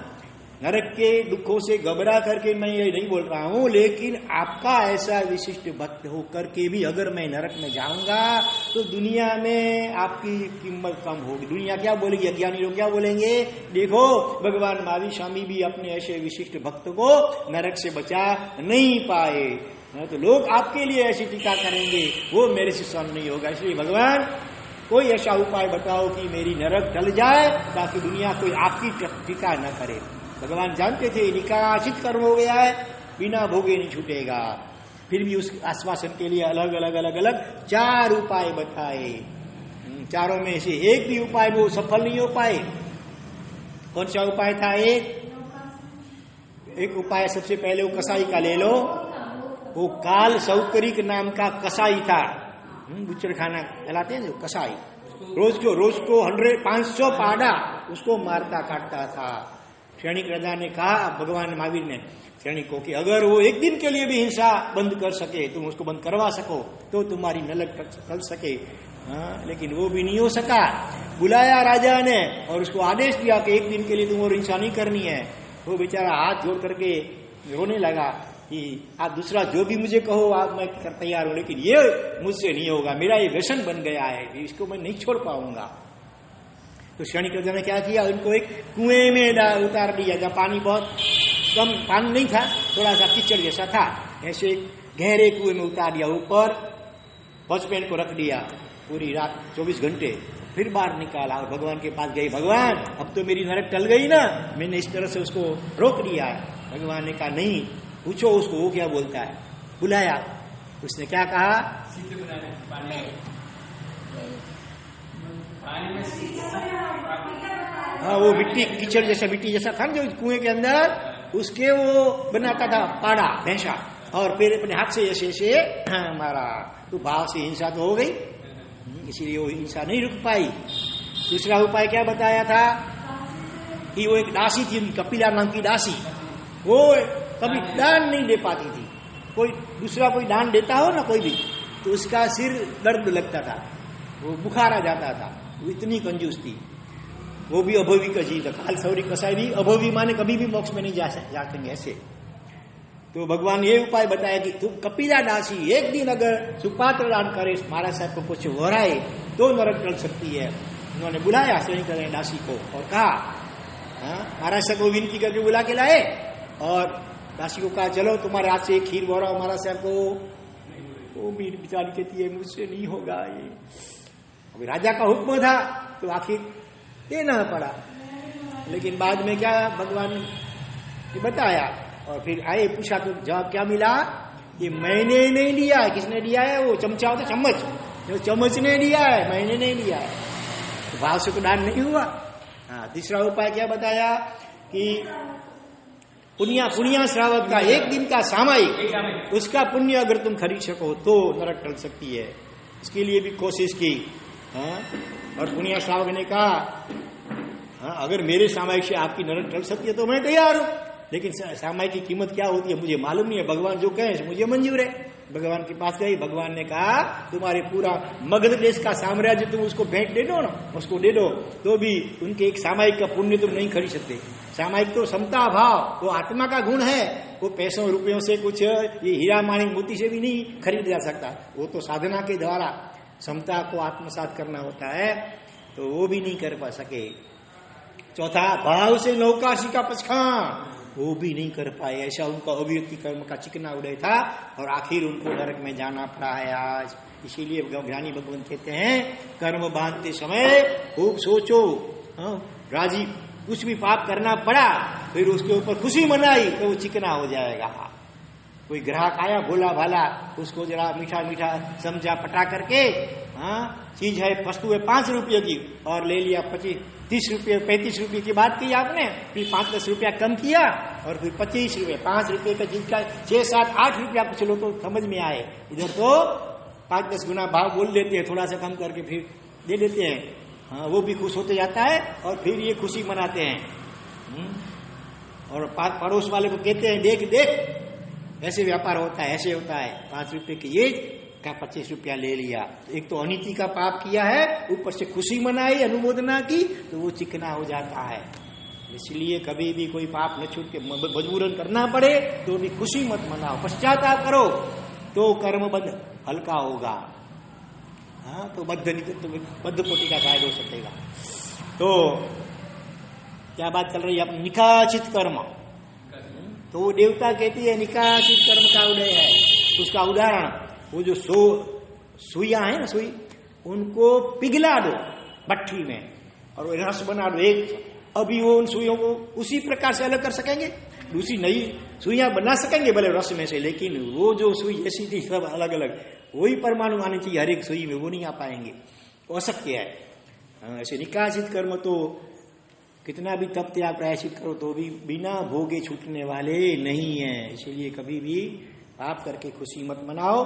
नरक के दुखों से घबरा करके मैं ये नहीं बोल रहा हूं, लेकिन आपका ऐसा विशिष्ट भक्त होकर के भी अगर मैं नरक में जाऊंगा तो दुनिया में आपकी कीमत कम होगी। दुनिया क्या बोलेगी? अज्ञानी लोग क्या बोलेंगे? देखो, भगवान महावीर स्वामी भी अपने ऐसे विशिष्ट भक्त को नरक से बचा नहीं पाए, तो लोग आपके लिए ऐसी टीका करेंगे, वो मेरे से सहन नहीं होगा। इसलिए भगवान कोई ऐसा उपाय बताओ कि मेरी नरक टल जाए, ताकि दुनिया कोई आपकी टीका न करे। भगवान जानते थे निकाचित कर्म हो गया है, बिना भोगे नहीं छूटेगा। फिर भी उस आश्वासन के लिए अलग अलग अलग अलग 4 उपाय बताए। चारों में से एक भी उपाय वो सफल नहीं हो पाए। कौन सा उपाय था? एक उपाय सबसे पहले वो कसाई का ले लो। वो काल सौकरिक नाम का कसाई था, बुच्चर खाना चलाते हैं जो कसाई, रोज को 500 पाड़ा उसको मारता काटता था। क्षणिक राजा ने कहा, भगवान महावीर ने क्षणिक को, कि अगर वो एक दिन के लिए भी हिंसा बंद कर सके, तुम उसको बंद करवा सको तो तुम्हारी नलक टल सके। लेकिन वो भी नहीं हो सका। बुलाया राजा ने और उसको आदेश दिया कि एक दिन के लिए तुम और हिंसा नहीं करनी है। वो बेचारा हाथ जोड़ करके रोने लगा कि आप दूसरा जो भी मुझे कहो आप, मैं तैयार हूं, लेकिन ये मुझसे नहीं होगा, मेरा ये व्यसन बन गया है, इसको मैं नहीं छोड़ पाऊंगा। तो क्षणिक राजा ने क्या किया, उनको एक कुएं में उतार दिया, जहाँ पानी बहुत कम, पानी नहीं था, थोड़ा सा कीचड़ जैसा था, ऐसे गहरे कुएं में उतार दिया। ऊपर वॉचमैन को रख दिया पूरी रात 24 घंटे। फिर बाहर निकाला और भगवान के पास गई, भगवान अब तो मेरी नरक टल गई ना, मैंने इस तरह से उसको रोक दिया है। भगवान ने कहा नहीं, पूछो उसको वो क्या बोलता है। बुलाया, उसने क्या कहा, हाँ वो मिट्टी कीचड़ जैसा, मिट्टी जैसा था जो कुएं के अंदर, उसके वो बनाता था पाड़ा भैंसा, और फिर अपने हाथ से ऐसे ऐसे मारा। तो भाव से हिंसा तो हो गई, इसीलिए वो हिंसा नहीं रुक पाई। दूसरा उपाय क्या बताया था कि वो एक दासी थी, कपिला नाम की दासी, वो कभी दान नहीं दे पाती थी। कोई दूसरा कोई दान देता हो ना कोई भी, तो उसका सिर दर्द लगता था, वो बुखार आ जाता था, वो इतनी कंजूस थी। वो भी अभवी का जीव था, काल सौरी कसाई भी अभवी माने कभी भी मोक्ष में नहीं जा सकेंगे ऐसे। तो भगवान ये उपाय बताया कि तुम कपिला दासी एक दिन अगर सुपात्र दान करे, महाराज साहब को कुछ हो रहा है तो नरक टल सकती है। उन्होंने बुलाया श्रेणी करें दासी को और कहा, महाराज साहब को विनती करके बुला के लाए और दासी को कहा चलो तुम्हारे हाथ से खीर बोरा महाराज साहब को। वो भी बेचारी कहती है मुझसे नहीं होगा ये। अभी राजा का हुक्म था तो आखिर देना पड़ा। लेकिन बाद में क्या भगवान ने बताया और फिर आए, पूछा तो जवाब क्या मिला, ये मैंने नहीं दिया है। किसने दिया है? वो चमचा होता चम्मच, जो चम्मच ने दिया है, मैंने नहीं दिया है। तो भाव से तो दान नहीं हुआ। हाँ, तीसरा उपाय क्या बताया कि पुण्य श्रावक का एक दिन का सामायिक, उसका पुण्य अगर तुम खरीद सको तो नरक टल सकती है। इसके लिए भी कोशिश की। और पुण्य श्रावक ने कहा, अगर मेरे सामायिक से आपकी नरक टल सकती है तो मैं तैयार हूं, लेकिन सामायिक की कीमत क्या होती है मुझे मालूम नहीं है। भगवान जो कहे मुझे मंजूर है। भगवान के पास गई, भगवान ने कहा तुम्हारे पूरा मगध देश का साम्राज्य तुम उसको भेंट दे दो ना, उसको दे दो, तो भी उनके एक सामायिक का पुण्य तुम नहीं खरीद सकते। सामायिक तो समता भाव, वो आत्मा का गुण है, वो पैसों रुपयों से कुछ ये हीरा माणिक मोती से भी नहीं खरीद जा सकता। वो तो साधना के द्वारा समता को आत्मसात करना होता है, तो वो भी नहीं कर पा सके। चौथा, भाव से नौकाशी का पचखान, वो भी नहीं कर पाए। ऐसा उनका अभिव्यक्ति कर्म का चिकना उदय था और आखिर उनको नरक में जाना पड़ा है आज। इसीलिए ज्ञानी भगवान कहते हैं कर्म बांधते समय खूब सोचो। राजी कुछ भी पाप करना पड़ा फिर उसके ऊपर खुशी मनाई तो वो चिकना हो जाएगा। कोई ग्राहक आया भोला भाला, उसको जरा मीठा मीठा समझा पटा करके, चीज है वस्तु है 5 रुपये की और ले लिया 30 रुपये 35 रुपये की बात की आपने, फिर 5-10 रुपया कम किया और फिर 25 रुपये 5 रुपये का चीज का 6-7-8 रुपया कुछ लो तो समझ में आए। इधर तो 5-10 गुना भाव बोल देते हैं, थोड़ा सा कम करके फिर दे देते हैं। वो भी खुश होते जाता है और फिर ये खुशी मनाते हैं। और पड़ोस वाले को कहते हैं देख देख ऐसे व्यापार होता है, ऐसे होता है। 5 रुपये की ये का 25 रुपया ले लिया। एक तो अनिति का पाप किया है, ऊपर से खुशी मनाई, अनुमोदना की, तो वो चिकना हो जाता है। इसलिए कभी भी कोई पाप न छूट के मजबूरन करना पड़े तो भी खुशी मत मनाओ, पश्चाताप करो तो कर्म बंध हल्का होगा। तो बद्ध कोटि का गायब हो सकेगा। तो क्या बात चल रही है अपनी निकाचित कर्म। तो वो देवता कहती है निकाचित कर्म का उदय है। उसका उदाहरण वो जो सुइया है ना, सुई, उनको पिघला दो भट्टी में और वो रस बना दो एक। अभी वो उन सुइयों को उसी प्रकार से अलग कर सकेंगे? दूसरी नई सुइयां बना सकेंगे भले रस में से, लेकिन वो जो सुई ऐसी थी सब अलग अलग वही परमाणु आने चाहिए हर एक सुई में, वो नहीं आ पाएंगे, वो अशक्य है। ऐसे निकासित कर्म तो कितना भी तप त्याग प्रायश्चित करो तो भी बिना भोगे छूटने वाले नहीं है। इसीलिए कभी भी पाप करके खुशी मत मनाओ।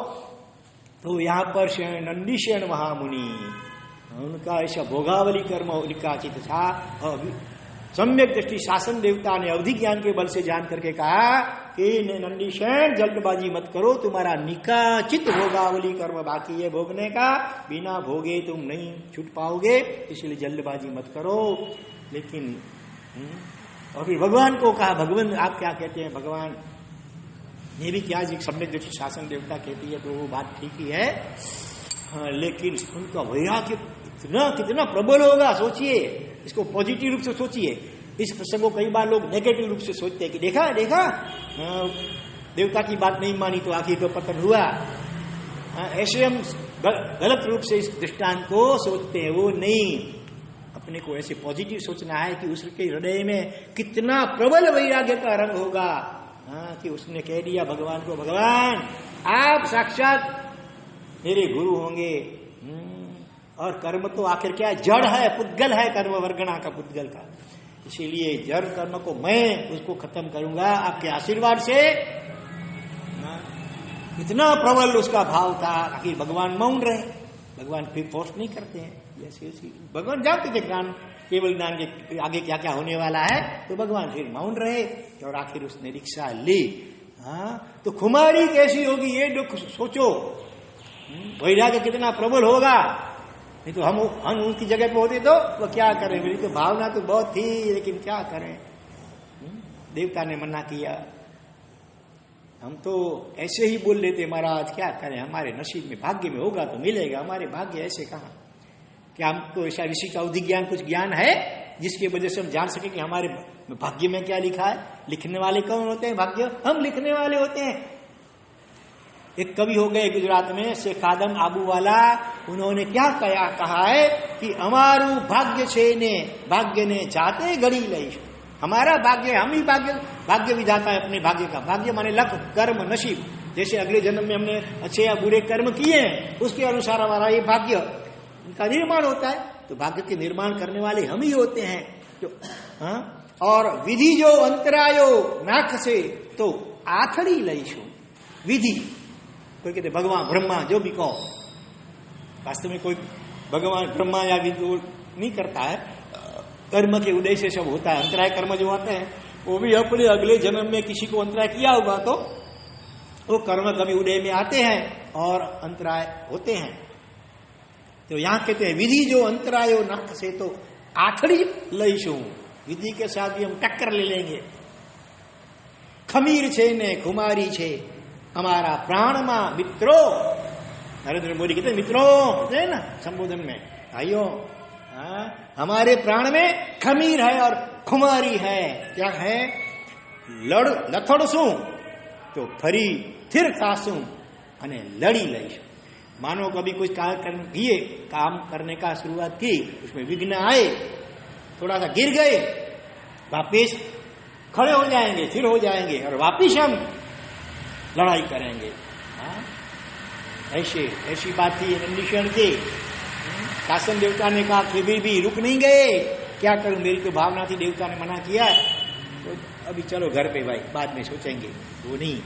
तो यहाँ पर नंदीशयन महामुनि उनका ऐसा भोगावली कर्म निकाचित था और सम्यक दृष्टि शासन देवता ने अवधि ज्ञान के बल से जान करके कहा कि नंदीशयन जल्दबाजी मत करो, तुम्हारा निकाचित भोगावली कर्म बाकी है भोगने का, बिना भोगे तुम नहीं छूट पाओगे, इसलिए जल्दबाजी मत करो। लेकिन और फिर भगवान को कहा, भगवान आप क्या कहते हैं, भगवान ये भी क्या सम्यक दृष्टि शासन देवता कहती है तो वो बात ठीक ही है। हाँ, लेकिन उनका वैराग्य कितना प्रबल होगा सोचिए, इसको पॉजिटिव रूप से सोचिए। इस प्रसंग को कई बार लोग नेगेटिव रूप से सोचते हैं कि देखा देवता की बात नहीं मानी तो आखिर तो पतन हुआ। ऐसे हम गलत रूप से इस दृष्टांत को सोचते हैं, वो नहीं, अपने को ऐसे पॉजिटिव सोचना है कि उसके हृदय में कितना प्रबल वैराग्य का रंग होगा। कि उसने कह दिया भगवान को, भगवान आप साक्षात मेरे गुरु होंगे, और कर्म तो आखिर क्या है, जड़ है, पुद्गल है, कर्म वर्गणा का पुद्गल का, इसीलिए जड़ कर्म को मैं उसको खत्म करूंगा आपके आशीर्वाद से। इतना प्रबल उसका भाव था। आखिर भगवान मौन रहे, भगवान फिर फोर्स नहीं करते हैं, जैसे भगवान जानते थे ज्ञान, केवल ज्ञान के आगे क्या क्या होने वाला है, तो भगवान फिर मौन रहे और आखिर उसने दीक्षा ली। तो खुमारी कैसी होगी ये दुख सोचो, वैराग्य कितना प्रबल होगा। नहीं तो हम उनकी जगह पे होते तो वो क्या करें, मेरी तो भावना तो बहुत थी लेकिन क्या करें, देवता ने मना किया। हम तो ऐसे ही बोल लेते महाराज क्या करें, हमारे नसीब में भाग्य में होगा तो मिलेगा, हमारे भाग्य ऐसे कहाँ। क्या हमको ऐसा ऋषि का अवधि ज्ञान कुछ ज्ञान है जिसकी वजह से हम जान सके कि हमारे भाग्य में क्या लिखा है। लिखने वाले कौन होते हैं, भाग्य हम लिखने वाले होते हैं। एक कवि हो गए गुजरात में शेख आदम आबूवाला, उन्होंने क्या कहा है कि हमारू भाग्य छे ने भाग्य ने जाते घड़ी लई, हमारा भाग्य हम ही भाग्य विधाता है अपने भाग्य का। भाग्य माने लक, कर्म, नसीब, जैसे अगले जन्म में हमने अच्छे या बुरे कर्म किए हैं उसके अनुसार हमारा ये भाग्य का निर्माण होता है। तो भाग्य के निर्माण करने वाले हम ही होते हैं। तो और विधि जो अंतरायो नाक से तो आथड़ी लईशु, विधि कोई कहते भगवान ब्रह्मा जो भी कहो, वास्तव में कोई भगवान ब्रह्मा या विधि नहीं करता है, कर्म के उदय से सब होता है। अंतराय कर्म जो होते हैं वो भी अपने अगले जन्म में किसी को अंतराय किया होगा तो वो कर्म कभी उदय में आते हैं और अंतराय होते हैं। तो यहां कहते हैं विधि जो अंतरायो नाक से तो आखड़ी लईशु, विधि के साथ भी हम टक्कर ले लेंगे। खमीर छे ने खुमारी छे हमारा प्राण मा मित्रों, नरेंद्र मोदी कहते हैं मित्रों कहते हैं ना संबोधन में, भाइयों हमारे प्राण में खमीर है और खुमारी है। क्या है, लथड़सू तो फरी थिर खासू अने लड़ी लईशु। मानो कभी कुछ काम करने का शुरुआत की, उसमें विघ्न आए, थोड़ा सा गिर गए, वापिस खड़े हो जाएंगे, फिर हो जाएंगे और वापिस हम लड़ाई करेंगे। ऐसी बात थी नंदीशयन की। शासन देवता ने कहा फिर भी रुक नहीं गए, क्या करूं, मेरी तो भावना थी, देवता ने मना किया तो अभी चलो घर पे भाई, बाद में सोचेंगे। वो नहीं,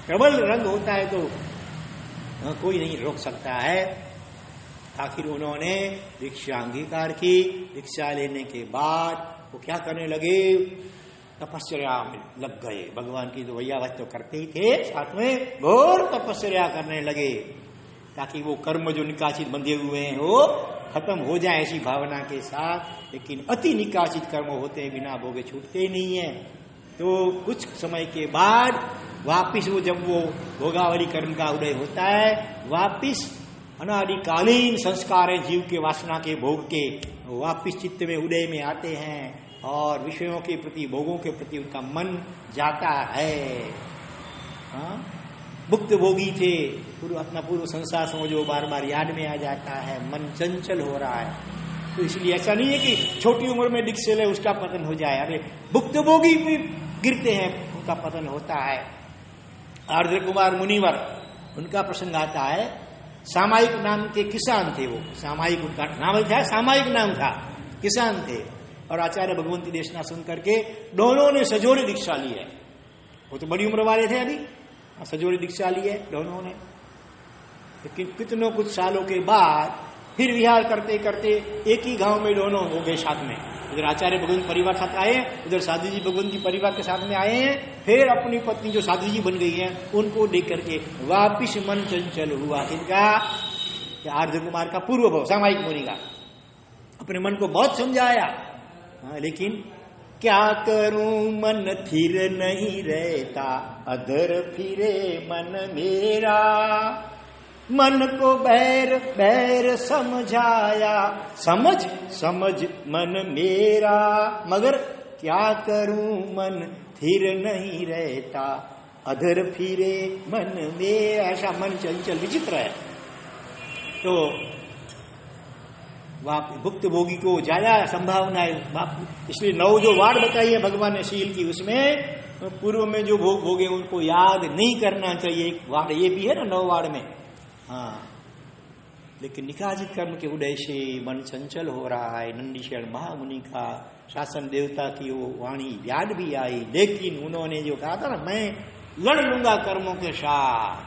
प्रबल रंग होता है तो कोई नहीं रोक सकता है। आखिर उन्होंने दीक्षा अंगीकार की। दीक्षा लेने के बाद वो क्या करने लगे, तपस्या में लग गए। भगवान की तो वैयावत तो करते ही थे, साथ में घोर तपस्या करने लगे ताकि वो कर्म जो निकासित बंधे हुए हैं वो खत्म हो जाए, ऐसी भावना के साथ। लेकिन अति निकासित कर्म होते हैं, बिना भोगे छूटते नहीं है। तो कुछ समय के बाद वापिस वो जब वो भोगावली कर्म का उदय होता है, वापिस अनादिकालीन संस्कार है जीव के वासना के भोग के, वापिस चित्त में उदय में आते हैं और विषयों के प्रति, भोगों के प्रति उनका मन जाता है। मुक्त भोगी थे, अपना पूर्व संसार समझो बार बार याद में आ जाता है, मन चंचल हो रहा है। तो इसलिए ऐसा नहीं है कि छोटी उम्र में डिक्सेल है उसका पतन हो जाए। अरे मुक्त भोगी भी गिरते हैं, उनका पतन होता है। आर्द्र कुमार मुनिवर, उनका प्रसंग आता है। सामायिक नाम के किसान थे वो, सामायिक उनका नाम था, सामायिक नाम था, किसान थे। और आचार्य भगवंती देशना सुन करके दोनों ने सजोरी दीक्षा ली है। वो तो बड़ी उम्र वाले थे अभी, सजोरी दीक्षा ली है दोनों ने। लेकिन कितनों कुछ सालों के बाद फिर विहार करते करते एक ही गांव में दोनों हो गए साथ में। इधर आचार्य भगवंत परिवार साथ आए, उधर साधु जी भगवंती परिवार के साथ में आए हैं। फिर अपनी पत्नी जो साधु जी बन गई हैं उनको देख करके वापिस मन चंचल हुआ। इनका आर्द्र कुमार का पूर्व भाव सामायिक मुनि का अपने मन को बहुत समझाया। लेकिन क्या करूं मन थिर नहीं रहता, अधर फिरे मन मेरा। मन को बैर बैर समझाया, समझ समझ मन मेरा। मगर क्या करूं मन थिर नहीं रहता, अधर फिरे मन में। ऐसा मन चंचल विचित्र है। तो भुक्त भोगी को ज्यादा संभावना है, इसलिए 9 जो वार्ड बताई है भगवान ने शील की, उसमें पूर्व में जो भोग भोगे उनको याद नहीं करना चाहिए। एक वार्ड ये भी है ना 9 वार्ड में। हाँ, लेकिन निकाजित कर्म के उदय से मन चंचल हो रहा है। नंदीश्वर महामुनि का शासन देवता की वो वाणी याद भी आई, लेकिन उन्होंने जो कहा था ना, मैं लड़ लूंगा कर्मों के साथ,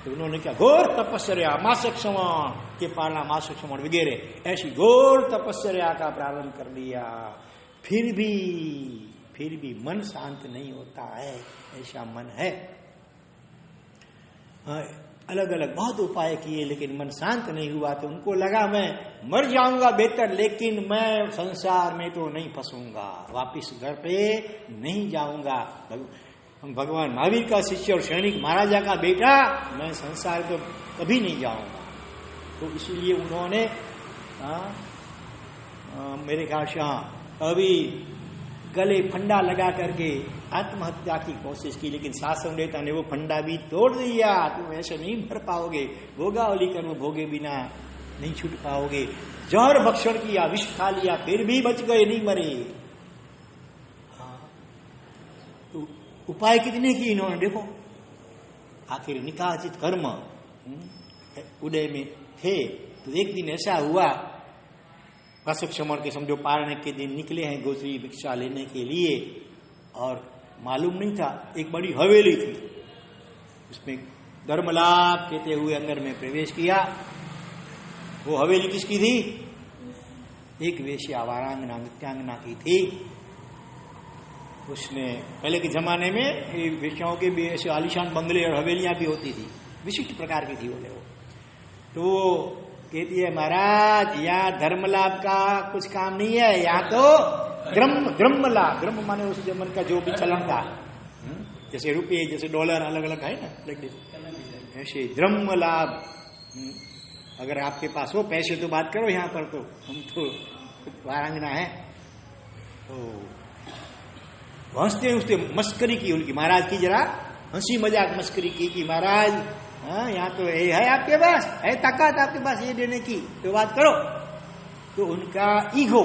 तो उन्होंने क्या घोर तपस्या, मासिक श्रवण के पालना, मासिक श्रवण वगैरह ऐसी घोर तपस्या का प्रारंभ कर दिया। फिर भी मन शांत नहीं होता है, ऐसा मन है। अलग अलग बहुत उपाय किए लेकिन मन शांत नहीं हुआ। तो उनको लगा मैं मर जाऊंगा बेहतर, लेकिन मैं संसार में तो नहीं फंसूंगा, वापिस घर पे नहीं जाऊंगा। भगवान महावीर का शिष्य और सैनिक महाराजा का बेटा, मैं संसार तो कभी नहीं जाऊंगा। तो इसीलिए उन्होंने मेरे ख्याल से अभी गले फंडा लगा करके आत्महत्या की कोशिश की, लेकिन शासन देवता ने वो फंडा भी तोड़ दिया। तुम ऐसे नहीं भर पाओगे, भोगावली कर्म भोगे बिना नहीं छूट पाओगे। जहर भक्षण किया, विष खा लिया, फिर भी बच गए, नहीं मरे। तो उपाय कितने किए इन्होंने, देखो। आखिर निकाचित कर्म उदय में थे। तो एक दिन ऐसा हुआ, मासिक श्रवण के समझो पारने के दिन निकले हैं गोत्री भिक्षा लेने के लिए, और मालूम नहीं था एक बड़ी हवेली थी, उसमें धर्मलाभ कहते हुए अंदर में प्रवेश किया। वो हवेली किसकी थी? एक वेश्या वारांगना नित्यांगना की थी। उसने पहले के जमाने में वेश्याओं के भी ऐसे आलीशान बंगले और हवेलियां भी होती थी, विशिष्ट प्रकार की थी वो। तो कहती है महाराज यहाँ धर्म लाभ का कुछ काम नहीं है, यहाँ तो ग्रम लाभ, ग्रम माने उस जमन का जो भी चलन था, जैसे रुपये जैसे डॉलर अलग अलग है ना, ऐसे द्रह्म लाभ। अगर आपके पास हो पैसे तो बात करो, यहाँ पर तो हम तो वारांगना है। तो हंसते हंसते मस्करी की उनकी, महाराज की जरा हंसी मजाक मस्करी की कि महाराज यहाँ तो ये है आपके पास, है ताकत आपके पास ये देने की, तो बात करो। तो उनका ईगो,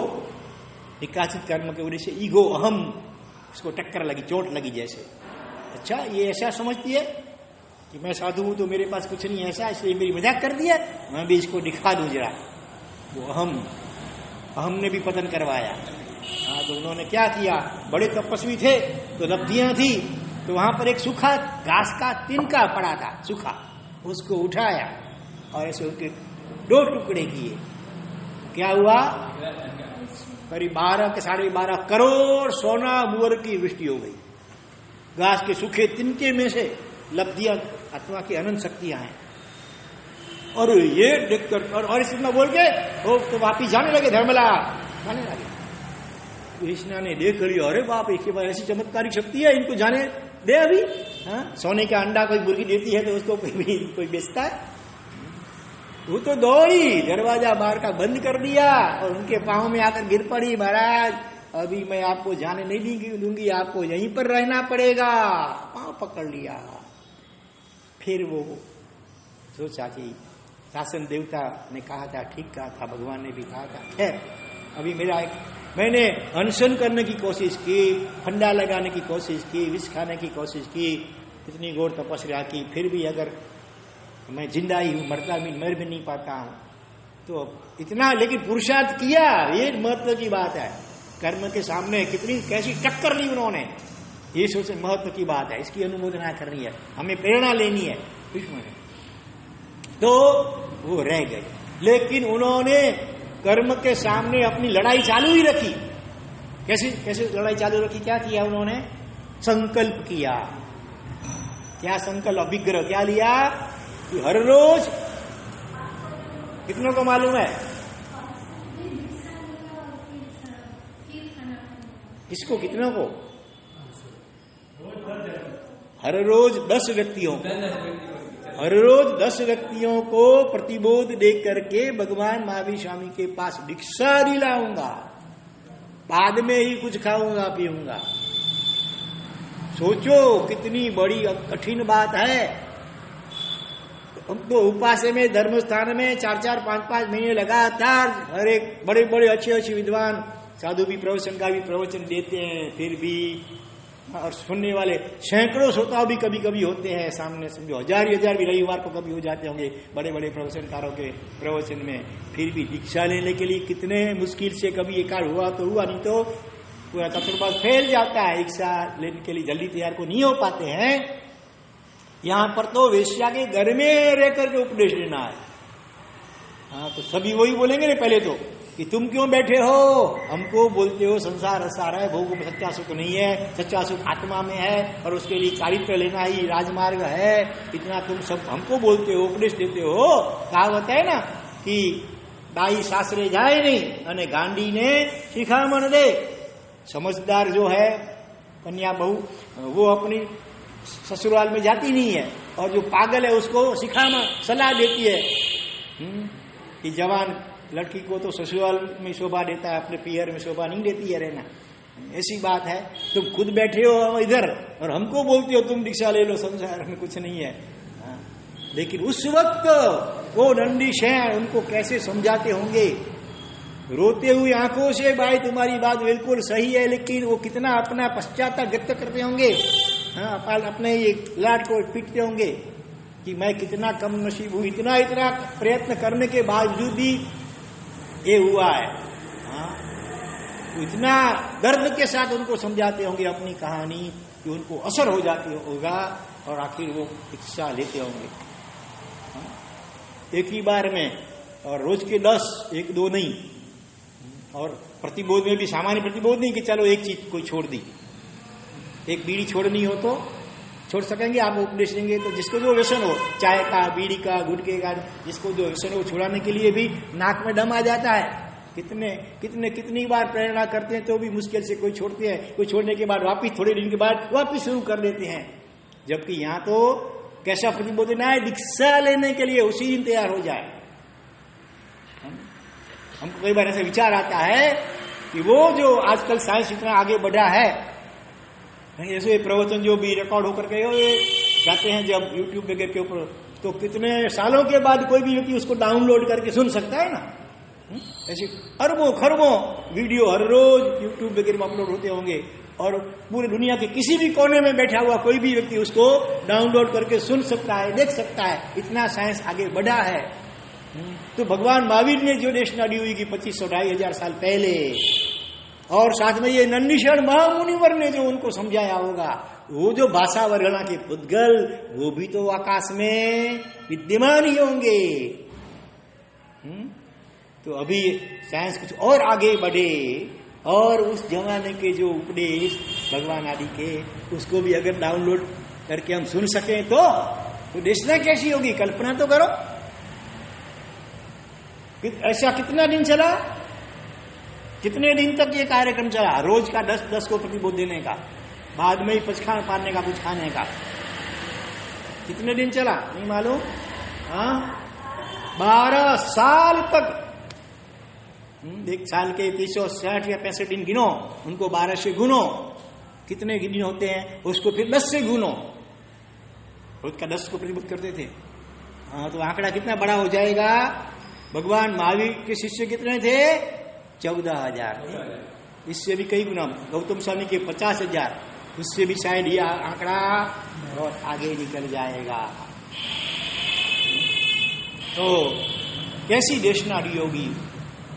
निकासित कर्म के वजह से ईगो, अहम, उसको टक्कर लगी, चोट लगी जैसे। अच्छा ये ऐसा समझती है कि मैं साधु हूं तो मेरे पास कुछ नहीं ऐसा, इसलिए मेरी मजाक कर दिया, मैं भी इसको दिखा दूं जरा। वो अहम ने भी पतन करवाया। तो उन्होंने क्या किया, बड़े तपस्वी थे तो लब्धियां थी, तो वहां पर एक सूखा घास का तिनका पड़ा था, सूखा, उसको उठाया और ऐसे उनके 2 टुकड़े किए। क्या हुआ, करीब 12 के 12.5 करोड़ सोना मुअर की वृष्टि हो गई। घास के सूखे तिनके में से लब्धियां, आत्मा की अनंत शक्तियां हैं। और ये देखकर और इसमें बोल के वो तो वापिस जाने लगे, धर्मला जाने लगे। कृष्णा ने देख लिया, अरे बाप, इसके पास ऐसी चमत्कारिक शक्ति है, इनको जाने दे अभी। सोने का अंडा कोई मुर्गी देती है तो उसको कोई बेचता है? वो तो दौड़ी, दरवाजा बाहर का बंद कर दिया और उनके पांव में आकर गिर पड़ी, महाराज अभी मैं आपको जाने नहीं दूंगी, आपको यहीं पर रहना पड़ेगा। पांव पकड़ लिया। फिर वो सोचा कि शासन देवता ने कहा था, ठीक कहा था, भगवान ने भी कहा था, खैर अभी मेरा एक मैंने अनशन करने की कोशिश की, फंडा लगाने की कोशिश की, विष खाने की कोशिश की, इतनी घोर तपस्या की, फिर भी अगर मैं जिंदा ही हूं, मर भी नहीं पाता हूं, तो इतना लेकिन पुरुषार्थ किया, ये महत्व की बात है। कर्म के सामने कितनी कैसी टक्कर ली उन्होंने, ये सबसे महत्व की बात है, इसकी अनुमोदना करनी है, हमें प्रेरणा लेनी है इसमें। तो वो रह गए, लेकिन उन्होंने कर्म के सामने अपनी लड़ाई चालू ही रखी। कैसे कैसे लड़ाई चालू रखी, क्या किया उन्होंने? संकल्प किया। क्या संकल्प? अभिग्रह क्या लिया कि हर रोज, कितनों को मालूम है? किसको, कितनों को? हर रोज 10 व्यक्तियों, हर रोज 10 व्यक्तियों को प्रतिबोध दे करके भगवान महावीर स्वामी के पास भिक्षा दिलाऊंगा, बाद में ही कुछ खाऊंगा पीऊंगा। सोचो कितनी बड़ी कठिन बात है। हम तो उपासे में धर्म स्थान में 4-4, 5-5 महीने लगातार हर एक बड़े बड़े अच्छे विद्वान साधु भी प्रवचन का भी प्रवचन देते हैं, फिर भी और सुनने वाले सैकड़ों श्रोता भी कभी कभी होते हैं सामने, समझो हजार भी रविवार को कभी हो जाते होंगे बड़े बड़े प्रवचनकारों के प्रवचन में, फिर भी दीक्षा लेने के लिए कितने मुश्किल से कभी एकाध हुआ तो हुआ, नहीं तो पूरा तत्पर फैल जाता है। दीक्षा लेने के लिए जल्दी तैयार को नहीं हो पाते हैं। यहां पर तो वेश्या के घर में रह करके उपदेश लेना है। हाँ, तो सभी वही बोलेंगे ना पहले तो कि तुम क्यों बैठे हो, हमको बोलते हो संसार असार है, भोग में सच्चा सुख नहीं है, सच्चा सुख आत्मा में है और उसके लिए चारित्र लेना ही राजमार्ग है, इतना तुम सब हमको बोलते हो, उपदेश देते हो। कहावत है ना कि दाई सासरे जाए नहीं अने गांडी ने शिखामण दे। समझदार जो है कन्या बहू वो अपनी ससुराल में जाती नहीं है, और जो पागल है उसको शिखामण सलाह देती है कि जवान लड़की को तो ससुराल में शोभा देता है, अपने पियर में शोभा नहीं देती है रहना। ऐसी बात है, तुम खुद बैठे हो इधर और हमको बोलते हो तुम दीक्षा ले लो, संसार में कुछ नहीं है। लेकिन उस वक्त वो नंदी शहर उनको कैसे समझाते होंगे, रोते हुए आंखों से, भाई तुम्हारी बात बिल्कुल सही है, लेकिन वो कितना अपना पश्चाताप व्यक्त करते होंगे। हाँ, अपने ये लाड को पीटते होंगे कि मैं कितना कम नसीब हूं, इतना प्रयत्न करने के बावजूद भी ये हुआ है। हाँ, तो इतना दर्द के साथ उनको समझाते होंगे अपनी कहानी कि उनको असर हो जाती होगा और आखिर वो दीक्षा लेते होंगे। हाँ, एक ही बार में, और रोज के 10, 1-2 नहीं, और प्रतिबोध में भी सामान्य प्रतिबोध नहीं कि चलो एक चीज कोई छोड़ दी, एक बीड़ी छोड़नी हो तो छोड़ सकेंगे आप, उपदेश देंगे तो। जिसको जो व्यसन हो, चाय का, बीड़ी का, गुटखे का, जिसको जो व्यसन हो, छुड़ाने के लिए भी नाक में दम आ जाता है। कितनी बार प्रेरणा करते हैं तो भी मुश्किल से कोई छोड़ते हैं, कोई छोड़ने के बाद वापिस थोड़े दिन के बाद वापिस शुरू कर देते हैं। जबकि यहाँ तो कैसा प्रतिबोधन है, दीक्षा लेने के लिए उसी दिन तैयार हो जाए। हमको कई बार ऐसा विचार आता है कि वो जो आजकल साइंस इतना आगे बढ़ा है, ऐसे प्रवचन जो भी रिकॉर्ड होकर के जाते हैं जब यूट्यूब वगैरह के ऊपर, तो कितने सालों के बाद कोई भी व्यक्ति उसको डाउनलोड करके सुन सकता है ना। ऐसे अरबों खरबों वीडियो हर रोज यूट्यूब वगैरह में अपलोड होते होंगे, और पूरी दुनिया के किसी भी कोने में बैठा हुआ कोई भी व्यक्ति उसको डाउनलोड करके सुन सकता है, देख सकता है। इतना साइंस आगे बढ़ा है। तो भगवान महावीर ने जो देशना दी हुई कि 2500-2500 साल पहले, और साथ में ये नंदीशरण महामुनिवर ने जो उनको समझाया होगा, वो जो भाषा वर्णना के पुद्गल, वो भी तो आकाश में विद्यमान ही होंगे। तो अभी साइंस कुछ और आगे बढ़े और उस जमाने के जो उपदेश भगवान आदि के, उसको भी अगर डाउनलोड करके हम सुन सकें तो देशना कैसी होगी, कल्पना तो करो। ऐसा कितना दिन चला, कितने दिन तक ये कार्यक्रम चला, रोज का 10 को प्रतिबोध देने का, बाद में ही पचखान पाने का, कुछ खाने का। कितने दिन चला नहीं मालूम। 12 साल तक। एक साल के 360 या 65 दिन गिनो, उनको 12 से गुनो, कितने दिन होते हैं, उसको फिर 10 से गुनो। रोज का 10 को प्रतिबोध करते थे। तो आंकड़ा कितना बड़ा हो जाएगा। भगवान महावीर के शिष्य कितने थे? 14,000 थे। इससे भी कई गुना, गौतम स्वामी के 50,000, उससे भी शायद ये आंकड़ा बहुत आगे निकल जाएगा। तो कैसी देशना दी होगी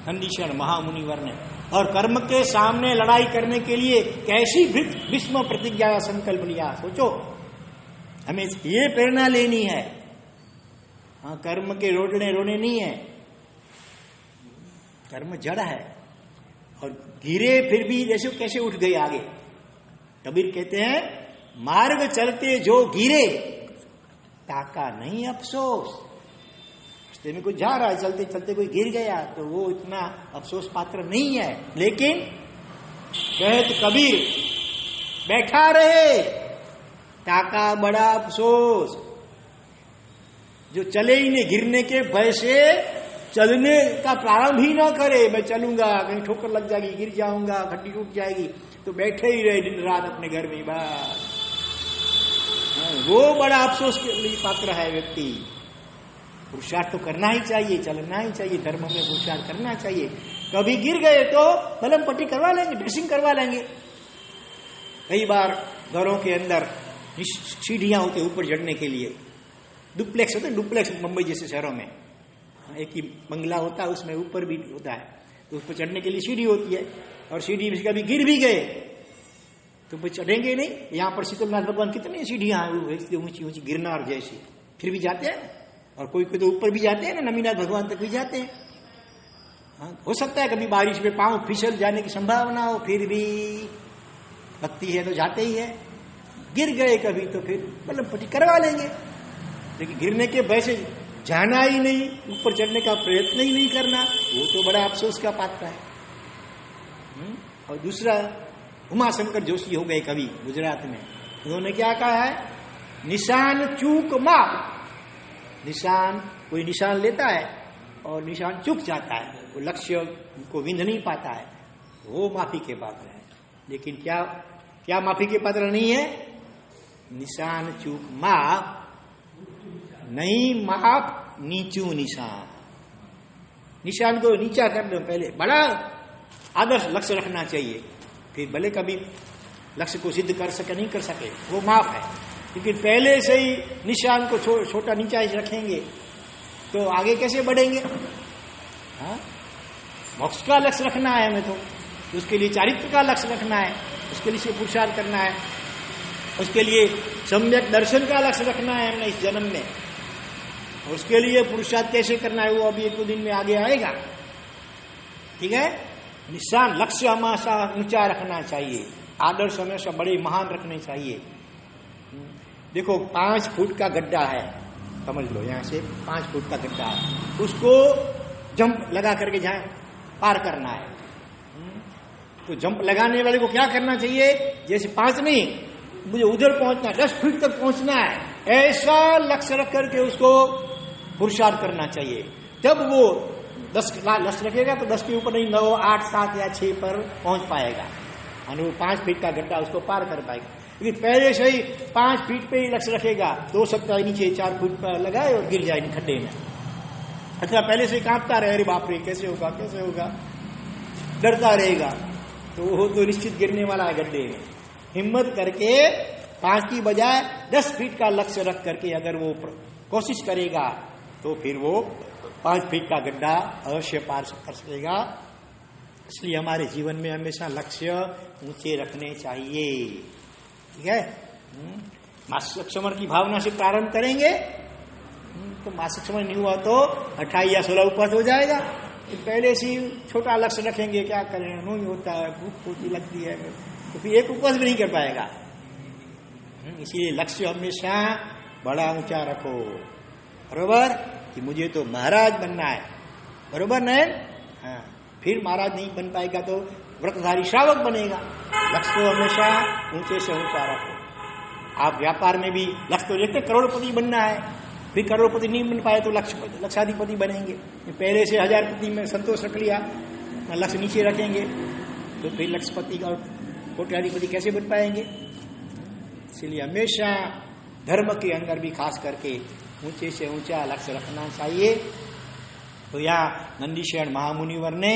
नंदीश्वर महामुनिवर ने, और कर्म के सामने लड़ाई करने के लिए कैसी भीष्म प्रतिज्ञा का संकल्प लिया। सोचो, हमें ये प्रेरणा लेनी है। हाँ, कर्म के रोने रोने नहीं है, कर्म जड़ है, और गिरे फिर भी जैसे कैसे उठ गए आगे। कबीर कहते हैं, मार्ग चलते जो गिरे ताका नहीं अफसोस। रास्ते में कोई जा रहा है, चलते चलते कोई गिर गया तो वो इतना अफसोस पात्र नहीं है। लेकिन कहत कबीर बैठा रहे ताका बड़ा अफसोस। जो चले ही नहीं, गिरने के भय से चलने का प्रारंभ ही ना करे, मैं चलूंगा कहीं ठोकर लग जाएगी, गिर जाऊंगा, हड्डी टूट जाएगी, तो बैठे ही रहे दिन रात अपने घर में बस। वो बड़ा अफसोस के लिए पात्र है व्यक्ति। पुरुषार्थ तो करना ही चाहिए, चलना ही चाहिए, धर्म में पुरुषार्थ करना चाहिए। कभी गिर गए तो मलहम पट्टी करवा लेंगे, ड्रेसिंग करवा लेंगे। कई बार घरों के अंदर सीढ़ियां होती है ऊपर चढ़ने के लिए, डुप्लेक्स होते हैं, डुप्लेक्स मुंबई जैसे शहरों में एक ही बंगला होता है, उसमें ऊपर भी होता है, तो उस पर चढ़ने के लिए सीढ़ी होती है। और सीढ़ी में कभी गिर भी गए तो फिर चढ़ेंगे नहीं। यहाँ पर शीतलनाथ भगवान कितनी सीढ़ियां हैं ऊंची ऊंची, गिरनार जैसी, फिर भी जाते हैं। और कोई कोई तो ऊपर भी जाते हैं ना, नमीनाथ भगवान तक भी जाते हैं। हाँ, हो सकता है कभी बारिश में पांव फिसल जाने की संभावना हो, फिर भी भक्ति है तो जाते ही है। गिर गए कभी तो फिर मतलब पट्टी करवा लेंगे, लेकिन गिरने के भय से जाना ही नहीं, ऊपर चढ़ने का प्रयत्न ही नहीं करना, वो तो बड़ा अफसोस का पात्र है। और दूसरा, उमाशंकर जोशी हो गए कवि गुजरात में, उन्होंने क्या कहा है, निशान चूक माप। निशान, कोई निशान लेता है और निशान चूक जाता है, वो लक्ष्य को विंध नहीं पाता है, वो माफी के पात्र है। लेकिन क्या क्या माफी के पात्र नहीं है? निशान चूक माप नहीं, माप नीचू निशान। निशान को नीचा कर दो पहले, बड़ा आदर्श लक्ष्य रखना चाहिए, फिर भले कभी लक्ष्य को सिद्ध कर सके नहीं कर सके, वो माफ है। लेकिन पहले से ही निशान को छोटा नीचा ही रखेंगे तो आगे कैसे बढ़ेंगे? हाँ, मोक्ष का लक्ष्य रखना है हमें, तो उसके लिए चारित्र का लक्ष्य रखना है, उसके लिए पुरुषार्थ करना है, उसके लिए सम्यक दर्शन का लक्ष्य रखना है हमने इस जन्म में। उसके लिए पुरुषार्थ कैसे करना है वो अभी एक दो दिन में आगे आएगा। ठीक है, निशान लक्ष्य हमेशा ऊंचा रखना चाहिए, आदर्श हमेशा बड़े महान रखने चाहिए। देखो 5 फुट का गड्ढा है, समझ लो यहां से 5 फुट का गड्ढा है, उसको जंप लगा करके जहां पार करना है, तो जंप लगाने वाले को क्या करना चाहिए? जैसे 5 नहीं, मुझे उधर पहुंचना है, 10 फीट तक पहुंचना है, ऐसा लक्ष्य रख करके उसको पुरुषार्थ करना चाहिए। जब वो 10 लक्ष्य रखेगा तो 10 के ऊपर नहीं, 9, 8, 7 या 6 पर पहुंच पाएगा, और वो 5 फीट का गड्ढा उसको पार कर पाएगा। लेकिन पहले से ही 5 फीट पे ही लक्ष्य रखेगा तो सकता है नीचे 4 फीट पर लगाए और गिर जाए खड्डे में, अथवा पहले से कांपता रहे, अरे बाप रे कैसे होगा कैसे होगा, डरता रहेगा, तो वो तो निश्चित गिरने वाला है गड्ढे में। हिम्मत करके 5 की बजाय 10 फीट का लक्ष्य रख करके अगर वो कोशिश करेगा तो फिर वो 5 फीट का गड्ढा अवश्य पार कर सकेगा। इसलिए हमारे जीवन में हमेशा लक्ष्य ऊंचे रखने चाहिए। ठीक है, मासिक समर की भावना से प्रारंभ करेंगे तो मासिक समर नहीं हुआ तो 28 या 16 उपवास हो जाएगा। पहले से छोटा लक्ष्य रखेंगे, क्या करें, नहीं होता है, भूख होती लगती है, तो फिर एक उपवास भी नहीं कर पाएगा। इसीलिए लक्ष्य हमेशा बड़ा ऊंचा रखो, बरोबर, कि मुझे तो महाराज बनना है, बरोबर नहीं? हाँ, फिर महाराज नहीं बन पाएगा तो व्रतधारी श्रावक बनेगा। लक्ष्य को हमेशा ऊंचे से ऊंचा रखो। आप व्यापार में भी लक्ष्य तो देखते करोड़पति बनना है, फिर करोड़पति नहीं बन पाए तो लक्षाधिपति बनेंगे। पहले से 1000पति में संतोष रख लिया, लक्ष्य नीचे रखेंगे तो फिर लक्षपति और कोट्याधिपति कैसे बन पाएंगे? इसलिए हमेशा धर्म के अंदर भी खास करके ऊंचे से ऊंचा लक्ष्य रखना चाहिए। तो यहाँ नंदीश्वर महामुनिवर ने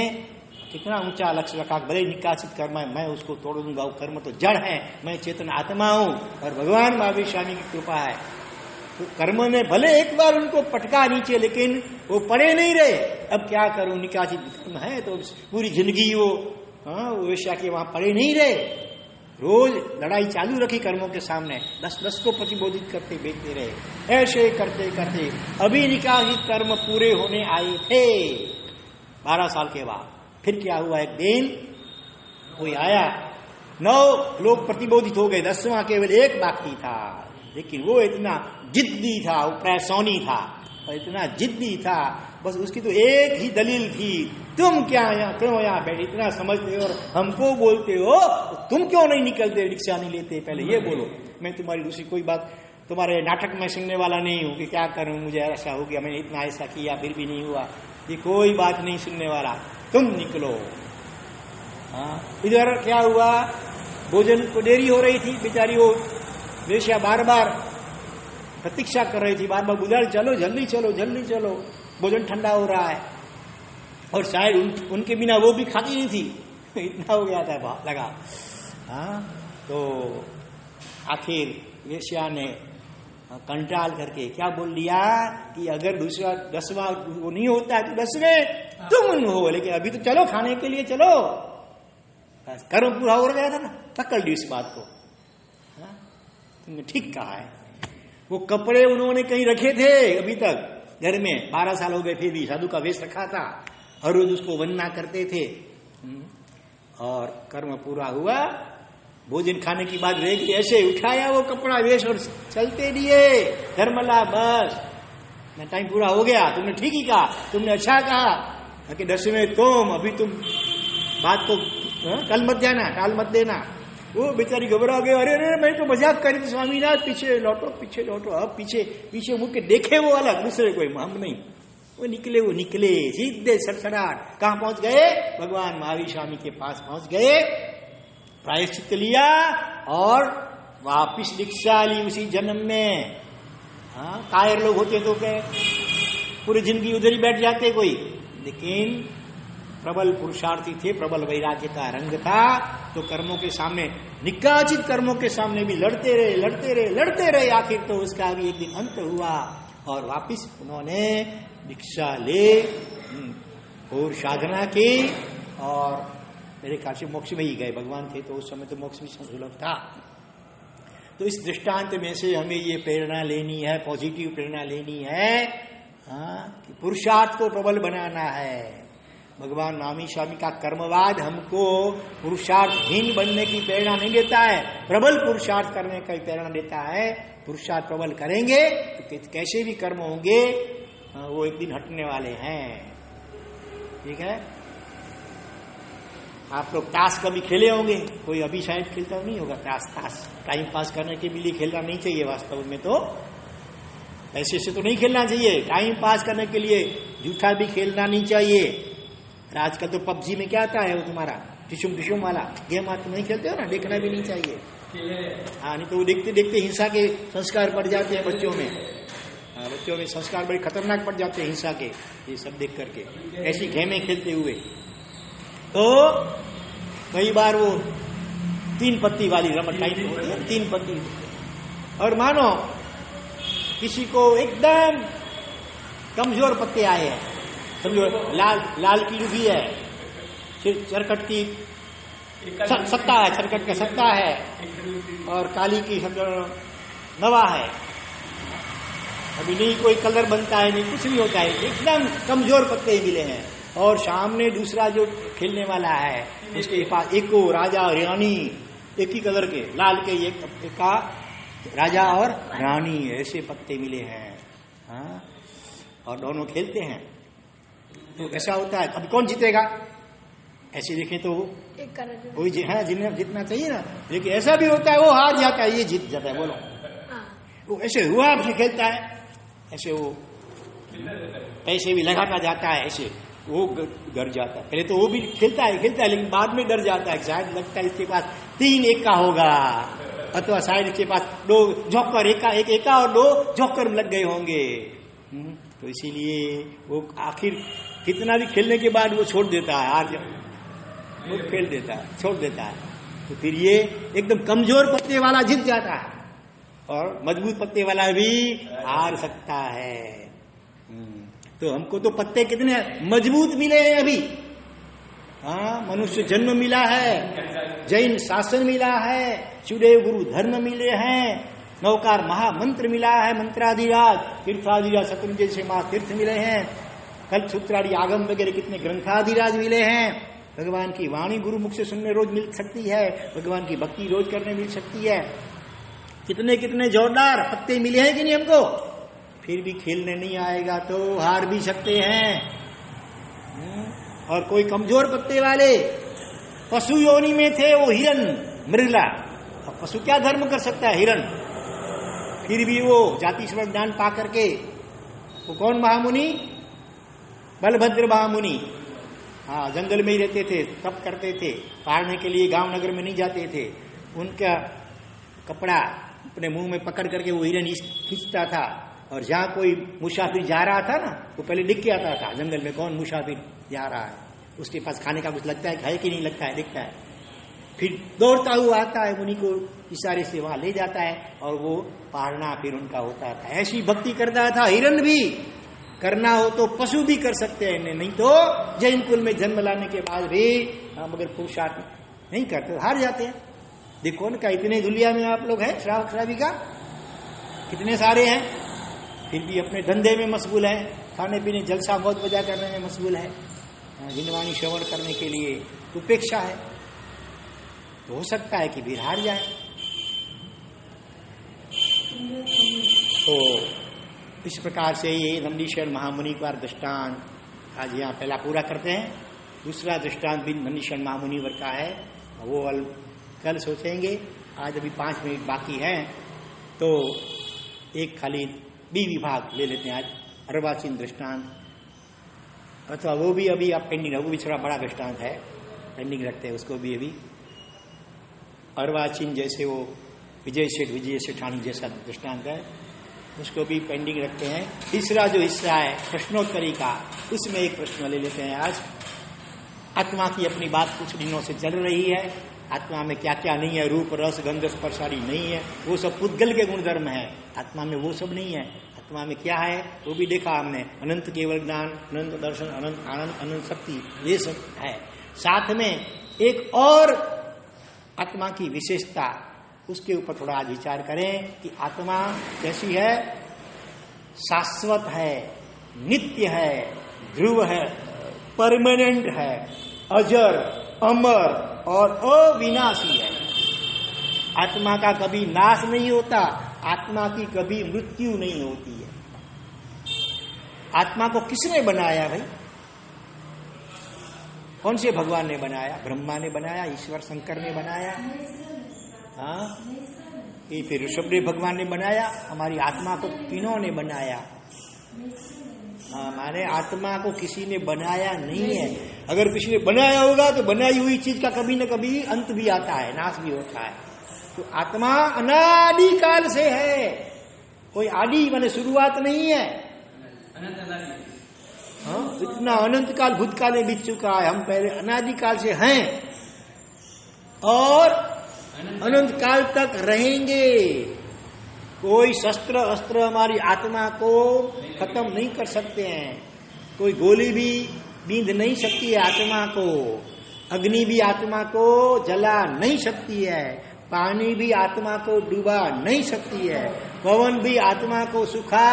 कितना ऊंचा लक्ष्य रखा, भले निकासित कर्म है मैं उसको तोड़ दूंगा, वो कर्म तो जड़ है, मैं चेतन आत्मा हूं और भगवान महावीर स्वामी की कृपा है। तो कर्म में भले एक बार उनको पटका नीचे, लेकिन वो पड़े नहीं रहे। अब क्या करूं, निकासित कर्म है तो पूरी जिंदगी वो वेश्या के वहां पड़े नहीं रहे, रोज लड़ाई चालू रखी कर्मों के सामने, 10 को प्रतिबोधित करते बेचते रहे। ऐसे करते करते अभी निकासित कर्म पूरे होने आए थे 12 साल के बाद। फिर क्या हुआ, एक दिन कोई आया, 9 लोग प्रतिबोधित हो गए, 10वां केवल एक बाकी था। लेकिन वो इतना जिद्दी था, वो प्रैसौनी था और इतना जिद्दी था, बस उसकी तो एक ही दलील थी, तुम क्या क्यों यहाँ बैठे, इतना समझते हो और हमको बोलते हो, तो तुम क्यों नहीं निकलते, रिक्शा नहीं लेते, पहले ये बोलो। मैं तुम्हारी दूसरी कोई बात, तुम्हारे नाटक में सुनने वाला नहीं हूं कि क्या करूं, मुझे ऐसा हो गया, मैंने इतना ऐसा किया फिर भी नहीं हुआ, ये कोई बात नहीं सुनने वाला, तुम निकलो। इधर क्या हुआ, भोजन को देरी हो रही थी, बेचारी वो वेश्या बार बार प्रतीक्षा कर रही थी, बार बार बुझा, चलो जल्दी चलो जल्दी चलो, भोजन ठंडा हो रहा है। और शायद उनके बिना वो भी खाती नहीं थी, इतना हो गया था लगा। तो आखिर वेश्या ने कंट्रोल करके क्या बोल दिया कि अगर दूसरा 10वां वो नहीं होता है तो 10वें तुम हो, लेकिन अभी तो चलो खाने के लिए चलो। कर्म पूरा हो गया था ना, पकड़ ली इस बात को। तुमने ठीक कहा है। वो कपड़े उन्होंने कहीं रखे थे अभी तक घर में, 12 साल हो गए, फिर भी साधु का वेश रखा था, हर रोज उसको वंदना करते थे। और कर्म पूरा हुआ, भोजन खाने की बात रह गई, ऐसे उठाया वो कपड़ा वेश और चलते दिए धर्मला, बस मैं टाइम पूरा हो गया। तुमने ठीक ही कहा, तुमने अच्छा कहा कि 10वें तुम, अभी तुम बात को कल मत जाना, टाल मत देना। वो बेचारी घबरा गए, अरे अरे मैं तो मजाक करी थी स्वामीनाथ, पीछे लौटो पीछे लौटो। अब पीछे मुड़ के देखे वो अलग, दूसरे कोई, हम नहीं। वो निकले सीधे सड़सड़ाट कहां पहुंच गए, भगवान महावीर स्वामी के पास पहुंच गए, प्रायश्चित लिया और वापिस दीक्षा ली उसी जन्म में। कायर लोग होते तो क्या पूरी जिंदगी उधर ही बैठ जाते कोई, लेकिन प्रबल पुरुषार्थी थे, प्रबल वैराग्य का रंग था, तो कर्मों के सामने, निकाचित कर्मों के सामने भी लड़ते रहे। आखिर तो उसका भी एक दिन अंत हुआ और वापिस उन्होंने दीक्षा ले और साधना की और मेरे ख्याल से मोक्ष में ही गए। भगवान थे तो उस समय तो मोक्ष भी सुलभ था। तो इस दृष्टांत में से हमें ये प्रेरणा लेनी है, पॉजिटिव प्रेरणा लेनी है कि पुरुषार्थ को प्रबल बनाना है। भगवान महावीर स्वामी का कर्मवाद हमको पुरुषार्थहीन बनने की प्रेरणा नहीं देता है, प्रबल पुरुषार्थ करने की प्रेरणा देता है। पुरुषार्थ प्रबल करेंगे तो कैसे भी कर्म होंगे वो एक दिन हटने वाले हैं। ठीक है, आप लोग ताश कभी खेले होंगे, कोई अभी शायद खेलता नहीं होगा ताश टाइम पास करने के लिए खेलना नहीं चाहिए। वास्तव में तो ऐसे से तो नहीं खेलना चाहिए, टाइम पास करने के लिए झूठा भी खेलना नहीं चाहिए। आजकल तो पबजी में क्या आता है वो तुम्हारा टिशुम वाला गेम, आप नहीं खेलते हो ना, देखना भी नहीं चाहिए। नहीं तो वो देखते देखते हिंसा के संस्कार पड़ जाते हैं बच्चों में। बच्चों में संस्कार बड़े खतरनाक पड़ जाते हैं हिंसा के, ये सब देख करके ऐसी गेमें खेलते हुए। तो कई बार वो 3 पत्ती वाली रमत टाइप होती है, 3 पत्ती, और मानो किसी को एकदम कमजोर पत्ते आए हैं, समझो लाल की रुपी है, फिर चरकट की सत्ता है, चरकट का सत्ता है, और काली की समझो नवा है। अभी नहीं कोई कलर बनता है, नहीं कुछ नहीं होता है, एकदम कमजोर पत्ते मिले हैं। और सामने दूसरा जो खेलने वाला है उसके पास एक राजा और रानी एक ही कलर के, लाल के एक का राजा और रानी, ऐसे पत्ते मिले हैं। और दोनों खेलते हैं तो ऐसा होता है, अब कौन जीतेगा? ऐसे देखें तो कोई जिन्हें जीतना चाहिए ना, लेकिन ऐसा भी होता है वो हार जाता है, ये जीत जाता है। बोलो, वो ऐसे हुआ आपसे खेलता है, ऐसे वो पैसे भी लगाता जाता है, ऐसे वो डर जाता है। पहले तो वो भी खेलता है लेकिन बाद में डर जाता है, शायद लगता है इसके पास 3 एका होगा, अथवा शायद इसके पास 2 जॉकर, एक एका और 2 जॉकर लग गए होंगे। तो इसीलिए वो आखिर कितना भी खेलने के बाद वो छोड़ देता है, वो फेल देता है, छोड़ देता है। तो फिर ये एकदम कमजोर पत्ते वाला जीत जाता है और मजबूत पत्ते वाला भी हार सकता है। तो हमको तो पत्ते कितने मजबूत मिले हैं अभी। हाँ, मनुष्य जन्म मिला है, जैन शासन मिला है, चुड़े गुरु धर्म मिले हैं, नौकार महामंत्र मिला है, मंत्राधिराज, तीर्थाधिराज, शत्रु जैसे महातीर्थ मिले हैं, कल्प सूत्रादि आगम वगैरह कितने ग्रंथाधिराज मिले हैं। भगवान की वाणी गुरु मुख से सुनने रोज मिल सकती है, भगवान की भक्ति रोज करने मिल सकती है। कितने कितने जोरदार पत्ते मिले हैं कि नहीं हमको। फिर भी खेलने नहीं आएगा तो हार भी सकते हैं। और कोई कमजोर पत्ते वाले पशु योनि में थे, वो हिरण मृगला। अब पशु क्या धर्म कर सकता है, हिरण। फिर भी वो जाति स्वर ज्ञान पा करके, वो कौन महामुनि, बलभद्र महामुनि। हाँ, जंगल में ही रहते थे, तप करते थे, पाड़ने के लिए गांव नगर में नहीं जाते थे। उनका कपड़ा अपने मुंह में पकड़ करके वो हिरण खींचता था, और जहां कोई मुसाफिर जा रहा था ना, वो पहले दिख के आता था जंगल में कौन मुसाफिर जा रहा है, उसके पास खाने का कुछ लगता है कि नहीं लगता है, दिखता है। फिर दौड़ता हुआ आता है, मुनि को इशारे से वहां ले जाता है, और वो पालना फिर उनका होता था। ऐसी भक्ति करता था हिरण भी। करना हो तो पशु भी कर सकते हैं, नहीं तो जैन कुल में जन्म लाने के बाद भी मगर पुरुषार्थ नहीं करते, हार जाते हैं। देखो ना, इतने दुनिया में आप लोग हैं, श्रावक श्राविका कितने सारे हैं, फिर भी अपने धंधे में मशगूल है, खाने पीने जलसा बहुत मजा करने में मशगूल है, जिनवाणी श्रवण करने के लिए उपेक्षा है। तो हो सकता है कि फिर हार जाए। तो इस प्रकार से ये नंदीश्वर महामुनि का दृष्टांत आज यहाँ पहला पूरा करते हैं। दूसरा दृष्टांत भी नंदीश्वर महामुनि वर का है, वो कल सोचेंगे। आज अभी 5 मिनट बाकी है, तो एक खाली बी विभाग ले लेते हैं आज, अर्वाचीन दृष्टांत, अथवा वो भी अभी आप पेंडिंग है, वो भी थोड़ा बड़ा दृष्टांत है, पेंडिंग रखते हैं उसको भी। अभी अर्वाचीन जैसे वो विजय सेठानी जैसा दृष्टांत है, उसको भी पेंडिंग रखते हैं। तीसरा जो हिस्सा है प्रश्नोत्तरी का, उसमें एक प्रश्न ले लेते हैं आज। आत्मा की अपनी बात कुछ दिनों से चल रही है, आत्मा में क्या क्या नहीं है, रूप रस गंध स्पर्श आदि नहीं है, वो सब पुद्गल के गुणधर्म है। आत्मा में वो सब नहीं है। आत्मा में क्या है वो भी देखा हमने, अनंत केवल ज्ञान, अनंत दर्शन, अनंत आनंद, अनंत शक्ति, ये सब है। साथ में एक और आत्मा की विशेषता, उसके ऊपर थोड़ा आज विचार करें कि आत्मा कैसी है, शाश्वत है, नित्य है, ध्रुव है, परमानेंट है, अजर, अमर और अविनाशी है। आत्मा का कभी नाश नहीं होता, आत्मा की कभी मृत्यु नहीं होती है। आत्मा को किसने बनाया भाई? कौन से भगवान ने बनाया? ब्रह्मा ने बनाया, ईश्वर शंकर ने बनाया, हाँ, ये फिर ऋषभदेव भगवान ने बनाया। हमारी आत्मा को किन्होंने बनाया? हमारे आत्मा को किसी ने बनाया नहीं है। अगर किसी ने बनाया होगा तो बनाई हुई चीज का कभी न कभी अंत भी आता है, नाश भी होता है। तो आत्मा अनादि काल से है, कोई आदि माने शुरुआत नहीं है। हाँ, इतना अनंत काल भूतकाल में बीत चुका है, हम पहले अनादि काल से हैं और अनंत काल तक रहेंगे। कोई शस्त्र अस्त्र हमारी आत्मा को खत्म नहीं कर सकते हैं। कोई गोली भी बींध नहीं सकती है आत्मा को, अग्नि भी आत्मा को जला नहीं सकती है, पानी भी आत्मा को डूबा नहीं सकती है, पवन भी आत्मा को सुखा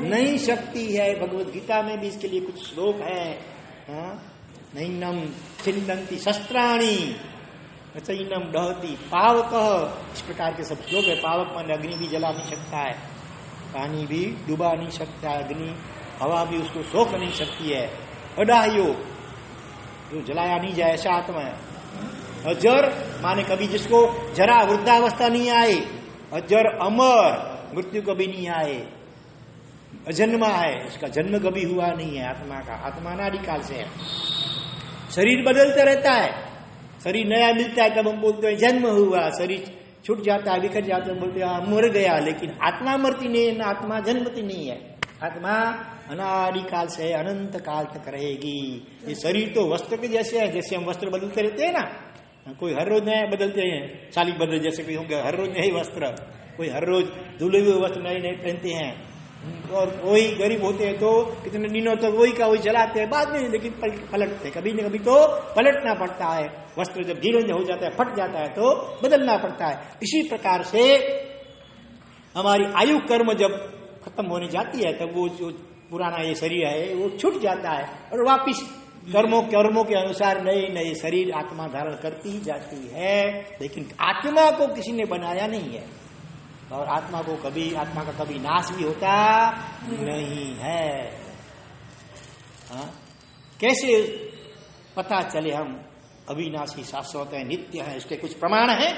नहीं सकती है। भगवत गीता में भी इसके लिए कुछ श्लोक है, नैनम छिन्नन्ति शस्त्राणि चैनम दहती पावक, इस प्रकार के सब श्लोक है। पावक मान अग्नि भी जला नहीं सकता है, पानी भी डुबा नहीं सकता है, अग्नि हवा भी उसको सोख नहीं सकती है। अडाह्यो, जो जलाया नहीं जाए ऐसा आत्मा है। अजर माने कभी जिसको जरा वृद्धावस्था नहीं आए, अजर अमर, मृत्यु कभी नहीं आए, अजन्मा है, उसका जन्म कभी हुआ नहीं है आत्मा का। आत्मा अनादि काल से है। शरीर बदलता रहता है, शरीर नया मिलता है तब हम बोलते हैं जन्म हुआ, शरीर छूट जाता है, बिखर जाता है, बोलते हैं मर गया। लेकिन आत्मा मरती नहीं है, ना आत्मा जन्मती नहीं है। आत्मा अनादिकाल से अनंत काल तक रहेगी। ये शरीर तो वस्त्र के जैसे है, जैसे हम वस्त्र बदलते रहते हैं ना, कोई हर रोज नए बदलते हैं, साली बदल जैसे कोई होंगे हर रोज नए वस्त्र, कोई हर रोज धुले हुए वस्त्र नए नए पहनते हैं, और वही गरीब होते हैं तो कितने दिनों तक वही का वही चलाते हैं, बाद में लेकिन पलटते, कभी न कभी तो पलटना पड़ता है। वस्त्र जब जीर्ण हो जाता है, फट जाता है तो बदलना पड़ता है। इसी प्रकार से हमारी आयु कर्म जब खत्म होने जाती है तब वो जो पुराना ये शरीर है वो छूट जाता है और वापिस कर्मों के अनुसार नए नए शरीर आत्मा धारण करती ही जाती है। लेकिन आत्मा को किसी ने बनाया नहीं है और आत्मा का कभी नाश भी होता नहीं है। हाँ? कैसे पता चले हम अविनाशी शाश्वत है, नित्य है? इसके कुछ प्रमाण है?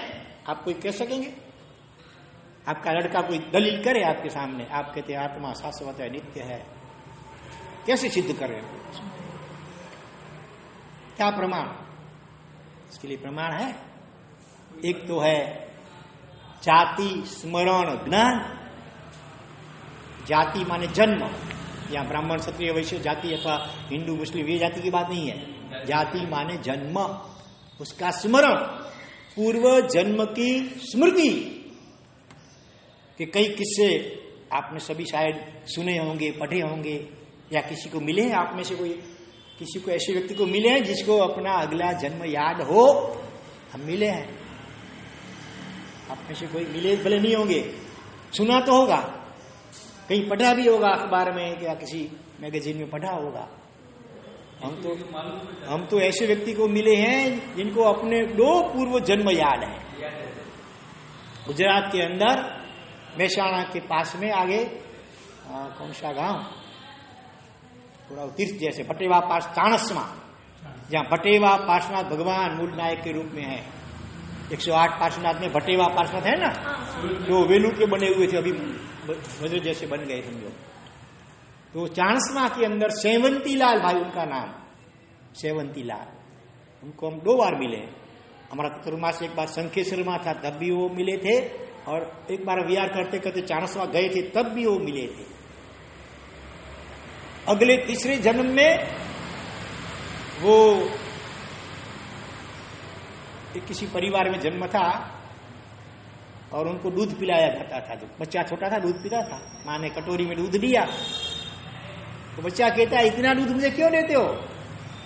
आप कोई कह सकेंगे? आपका लड़का कोई दलील करे आपके सामने, आप कहते हैं आत्मा शाश्वत है, नित्य है, कैसे सिद्ध करें? क्या प्रमाण? इसके लिए प्रमाण है, एक तो है जाति स्मरण ज्ञान। जाति माने जन्म, या ब्राह्मण क्षत्रिय वैश्य जाति अथवा हिंदू मुस्लिम ये जाति की बात नहीं है। जाति माने जन्म, उसका स्मरण, पूर्व जन्म की स्मृति कि कई किस्से आपने सभी शायद सुने होंगे, पढ़े होंगे, या किसी को मिले हैं आप में से कोई, किसी को ऐसे व्यक्ति को मिले हैं जिसको अपना अगला जन्म याद हो? हम मिले हैं, आप में से कोई मिले भले नहीं होंगे, सुना तो होगा, कहीं पढ़ा भी होगा अखबार में या किसी मैगजीन में पढ़ा होगा। हम तो ऐसे व्यक्ति को मिले हैं जिनको अपने 2 पूर्व जन्म याद है। गुजरात के अंदर मेहसाणा के पास में आगे कौन सा गांव, थोड़ा तीर्थ जैसे बटेवा पास चाणस्मा, जहाँ बटेवा पार्श्वनाथ भगवान मूल नायक के रूप में है। 108 पार्श्वनाथ में बटेवा पार्श्वनाथ है ना, जो वेलू के बने हुए थे, अभी वज्र जैसे बन गए समझो। तो चाणस्मा के अंदर सेवंतीलाल भाई उनका नाम, सेवंतीलाल, उनको हम 2 बार मिले। हमारा चतुर्मास से एक बार शंखेश्वर में था तब भी वो मिले थे, और एक बार विहार करते करते चाणस्मा गए थे तब भी वो मिले थे। अगले तीसरे जन्म में वो एक किसी परिवार में जन्म था और उनको दूध पिलाया जाता था। जो बच्चा छोटा था दूध पीता था, माँ ने कटोरी में दूध दिया तो बच्चा कहता है इतना दूध मुझे क्यों देते हो,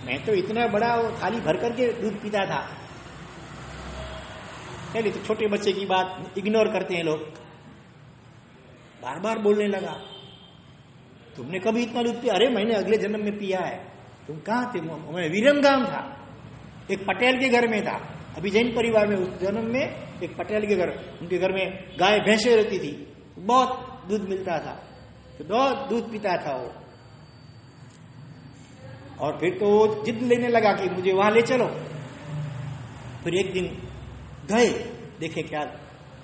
मैं तो इतना बड़ा थाली भर करके दूध पीता था। पहले तो छोटे बच्चे की बात इग्नोर करते हैं लोग, बार बार बोलने लगा तुमने कभी इतना दूध पिया? अरे मैंने अगले जन्म में पिया है। तुम कहाँ थे? मैं विरमगाम था, एक पटेल के घर में था, अभी जैन परिवार में। उस जन्म में एक पटेल के घर, उनके घर में गाय भैंसे रहती थी, बहुत दूध मिलता था, तो बहुत दूध पीता था वो। और फिर तो वो जिद लेने लगा कि मुझे वहां ले चलो। फिर एक दिन गए, देखे क्या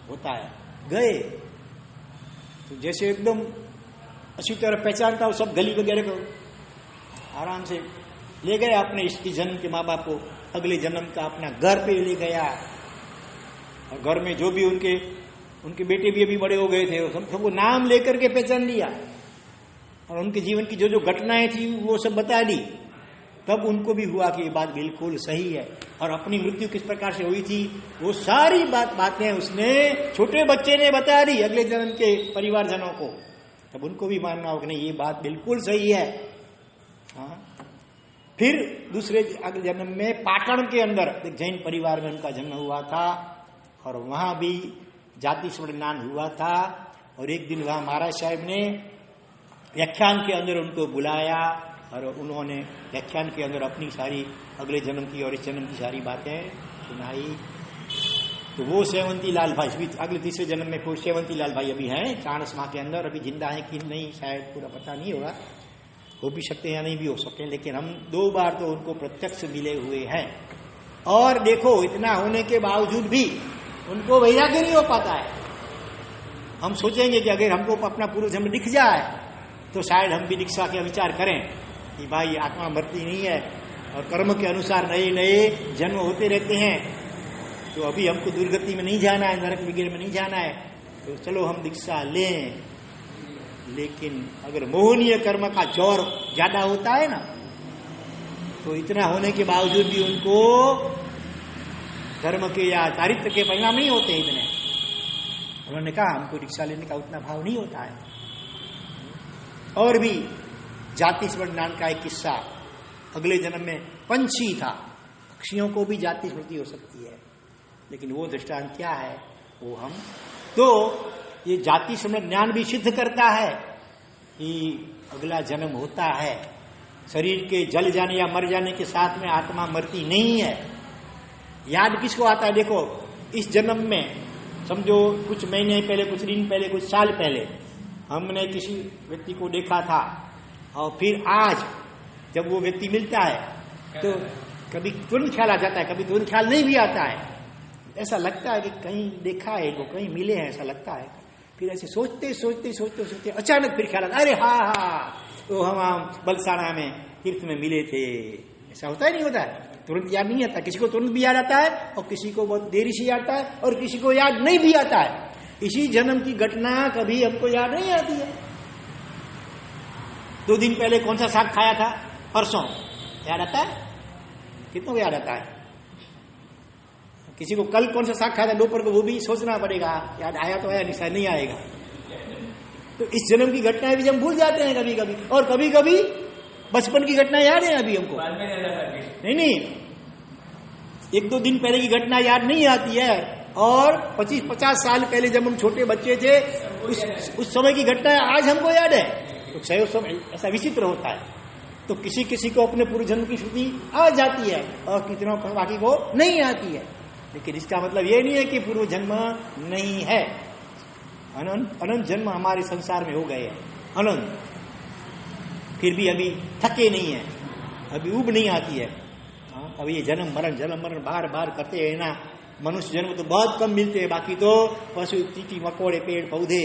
होता है, गए तो जैसे एकदम अच्छी तरह पहचानता हो सब, गली वगैरह को आराम से ले गया अपने इसकी जन्म के माँ बाप को, अगले जन्म का अपना घर पे ले गया। और घर में जो भी उनके बेटे भी अभी बड़े हो गए थे, सबको नाम लेकर के पहचान लिया और उनके जीवन की जो जो घटनाएं थी वो सब बता दी। तब उनको भी हुआ कि ये बात बिल्कुल सही है, और अपनी मृत्यु किस प्रकार से हुई थी वो सारी बातें उसने छोटे बच्चे ने बता दी अगले जन्म के परिवारजनों को। तब उनको भी मानना होगा नहीं ये बात बिल्कुल सही है। हाँ। फिर दूसरे अगले जन्म में पाटन के अंदर एक जैन परिवार में उनका जन्म हुआ था, और वहां भी जाति स्मरण हुआ था। और एक दिन वहां महाराज साहब ने व्याख्यान के अंदर उनको बुलाया और उन्होंने व्याख्यान के अंदर अपनी सारी अगले जन्म की और इस जन्म की सारी बातें सुनाई। तो वो सेवंती लाल भाई अगले तीसरे जन्म में, कोई सेवंती लाल भाई अभी हैं चाणस्मा के अंदर, अभी जिंदा है कि नहीं शायद पूरा पता नहीं होगा, हो भी सकते हैं या नहीं भी हो सकते, लेकिन हम 2 बार तो उनको प्रत्यक्ष मिले हुए हैं। और देखो इतना होने के बावजूद भी उनको वैराग्य नहीं हो पाता है। हम सोचेंगे कि अगर हमको अपना पूर्व जन्म दिख जाए तो शायद हम भी दीक्षा के विचार करें कि भाई आत्मा मरती नहीं है और कर्म के अनुसार नए नए जन्म होते रहते हैं, तो अभी हमको दुर्गति में नहीं जाना है, नरक वगैरह में नहीं जाना है, तो चलो हम दीक्षा लें। लेकिन अगर मोहनीय कर्म का जोर ज्यादा होता है ना, तो इतना होने के बावजूद भी उनको धर्म के या चारित्र के परिणाम नहीं होते इतने। उन्होंने कहा हमको रिक्शा लेने का उतना भाव नहीं होता है। और भी जाति स्मृति नाम का एक किस्सा, अगले जन्म में पंछी था, पक्षियों को भी जाति स्मृति हो सकती है, लेकिन वो दृष्टांत क्या है वो हम तो ये जाति स्मृति ज्ञान भी सिद्ध करता है कि अगला जन्म होता है। शरीर के जल जाने या मर जाने के साथ में आत्मा मरती नहीं है। याद किसको आता है? देखो इस जन्म में समझो कुछ महीने पहले, कुछ दिन पहले, कुछ साल पहले हमने किसी व्यक्ति को देखा था, और फिर आज जब वो व्यक्ति मिलता है तो कभी तुरंत ख्याल आ जाता है, कभी तुरंत ख्याल नहीं भी आता है। ऐसा लगता है कि कहीं देखा है इनको, कहीं मिले हैं, ऐसा लगता है। फिर ऐसे सोचते सोचते सोचते सोचते अचानक फिर ख्याल आता, अरे हाँ तो हम बलसाना में तीर्थ में मिले थे। ऐसा होता है नहीं होता है? तुरंत याद नहीं आता, किसी को तुरंत भी याद आता है और किसी को बहुत देरी से आता है और किसी को याद नहीं भी आता है। इसी जन्म की घटना कभी हमको याद नहीं आती है। 2 दिन पहले कौन सा साग खाया था, परसों, याद आता है? कितनों को याद आता है? किसी को कल कौन सा साग खाया था दोपहर को, वो भी सोचना पड़ेगा, याद आया तो आया, निशान नहीं आएगा। तो इस जन्म की घटनाएं भी हम भूल जाते हैं कभी कभी, और कभी कभी बचपन की घटना याद है अभी हमको। नहीं, 1-2 दिन पहले की घटना याद नहीं आती है, और 25-50 साल पहले जब हम छोटे बच्चे थे उस समय की घटना आज हमको याद है। तो सही समय ऐसा विचित्र होता है। तो किसी किसी को अपने पूर्व जन्म की स्मृति आ जाती है और कितनों को बाकी को नहीं आती है। लेकिन इसका मतलब ये नहीं है कि पूर्व जन्म नहीं है। अनंत जन्म हमारे संसार में हो गए हैं, अनंत, फिर भी अभी थके नहीं है, अभी ऊब नहीं आती है। अभी ये जन्म मरण बार बार करते हैं ना। मनुष्य जन्म तो बहुत कम मिलते हैं, बाकी तो पशु चीटी मकोड़े पेड़ पौधे,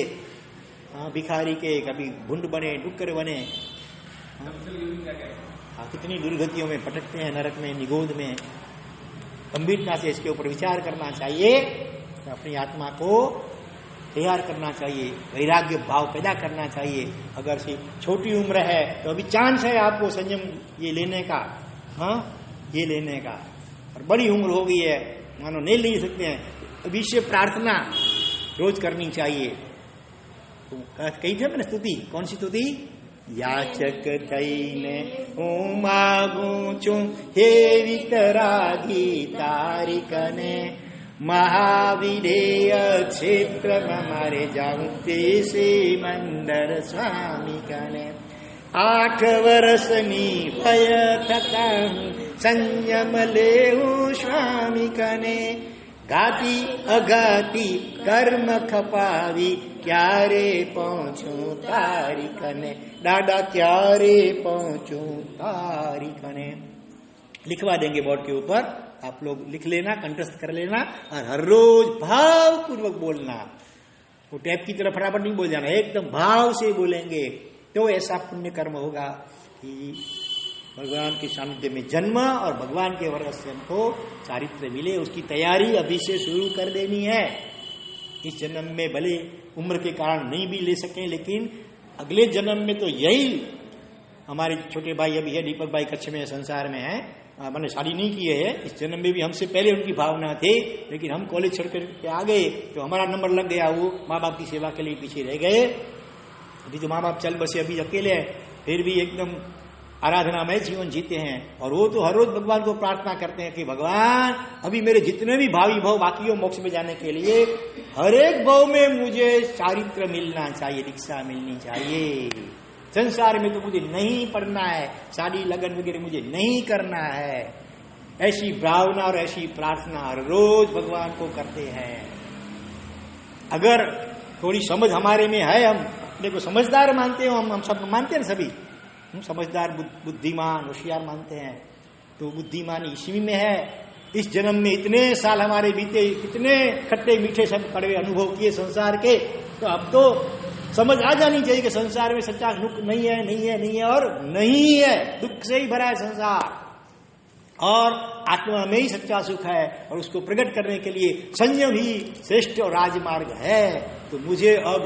भिखारी के कभी भुंड बने, डुक्कर बने, कितनी दुर्गतियों में भटकते हैं, नरक में, निगोद में। गंभीरता से इसके ऊपर विचार करना चाहिए, अपनी आत्मा को तैयार करना चाहिए, वैराग्य भाव पैदा करना चाहिए। अगर से छोटी उम्र है तो अभी चांस है आपको संयम ये लेने का, ये लेने का। और बड़ी उम्र हो गई है, मानो नहीं ले सकते हैं, अभी से प्रार्थना रोज करनी चाहिए। तो कही थे मैंने स्तुति, कौन सी स्तुति? याचक थईने हूँ मागू छू हे वितरागी तारिकने, महाविधेय क्षेत्र मारे जाऊं तेसे मंदर स्वामी कने। 8 वर्षनी भय थता संयम लेऊ स्वामी कने, गाती अगाती कर्म खपावी क्यारे पहुंचू तारी कने, दादा क्यारे पहुंचू तारी कने। लिखवा देंगे बोर्ड के ऊपर, आप लोग लिख लेना, कंठस्थ कर लेना, और हर रोज भाव पूर्वक बोलना। वो टैप की तरह फटाफट नहीं बोल जाना, एकदम भाव से बोलेंगे तो ऐसा पुण्य कर्म होगा कि भगवान के सानिध्य में जन्म और भगवान के वरस से हमको चारित्र मिले। उसकी तैयारी अभी से शुरू कर देनी है। इस जन्म में भले उम्र के कारण नहीं भी ले सकें, लेकिन अगले जन्म में तो यही। हमारे छोटे भाई अभी है, दीपक भाई कच्छ में संसार में है, मैंने शादी नहीं की है। इस जन्म में भी हमसे पहले उनकी भावना थी, लेकिन हम कॉलेज छोड़ करके आ गए तो हमारा नंबर लग गया, वो माँ बाप की सेवा के लिए पीछे रह गए। अभी तो माँ बाप चल बसे, अभी अकेले हैं, फिर भी एकदम आराधनामय जीवन जीते हैं। और वो तो हर रोज भगवान को प्रार्थना करते हैं कि भगवान अभी मेरे जितने भी भावी भाव बाकी हो मोक्ष में जाने के लिए, हर एक भाव में मुझे चारित्र मिलना चाहिए, दीक्षा मिलनी चाहिए। संसार में तो मुझे नहीं पढ़ना है, शादी लगन वगैरह मुझे नहीं करना है। ऐसी भावना और ऐसी प्रार्थना हर रोज भगवान को करते हैं। अगर थोड़ी समझ हमारे में है, हम अपने को समझदार मानते हो, हम सब मानते हैं सभी, हम समझदार बुद्धिमान होशियार मानते हैं, तो बुद्धिमान इसी में है। इस जन्म में इतने साल हमारे बीते, कितने खट्टे मीठे सब कड़वे अनुभव किए संसार के, तो अब तो समझ आ जानी चाहिए कि संसार में सच्चा दुख नहीं है, नहीं है, नहीं है और नहीं है, दुख से ही भरा है संसार। और आत्मा में ही सच्चा सुख है और उसको प्रकट करने के लिए संयम ही श्रेष्ठ और राजमार्ग है। तो मुझे अब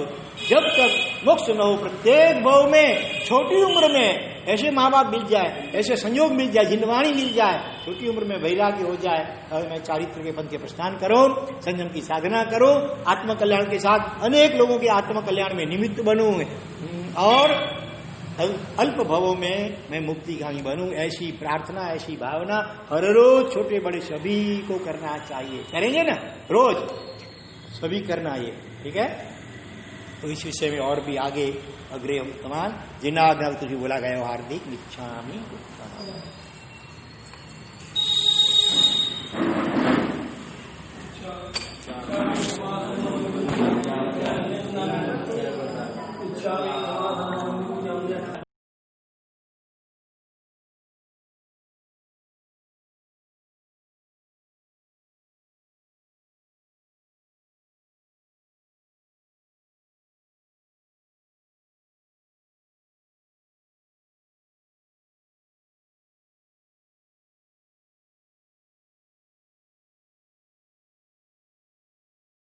जब तक मोक्ष न हो, प्रत्येक भाव में छोटी उम्र में ऐसे माँ बाप मिल जाए, ऐसे संयोग मिल जाए, जिंदवाणी मिल जाए, छोटी उम्र में वैराग्य हो जाए और मैं चारित्र के पंथ के प्रस्थान करो, संयम की साधना करो, आत्म कल्याण के साथ अनेक लोगों के आत्म कल्याण में निमित्त बनूं और अल्प भवों में मैं मुक्तिगामी बनूं। ऐसी प्रार्थना, ऐसी भावना हर रोज छोटे बड़े सभी को करना चाहिए। करेंगे ना रोज, सभी करना ये, ठीक है। तो इस विषय में और भी आगे अग्रे वर्तमान जिनाग्रह तुझे बोला गया हार्दिक इच्छा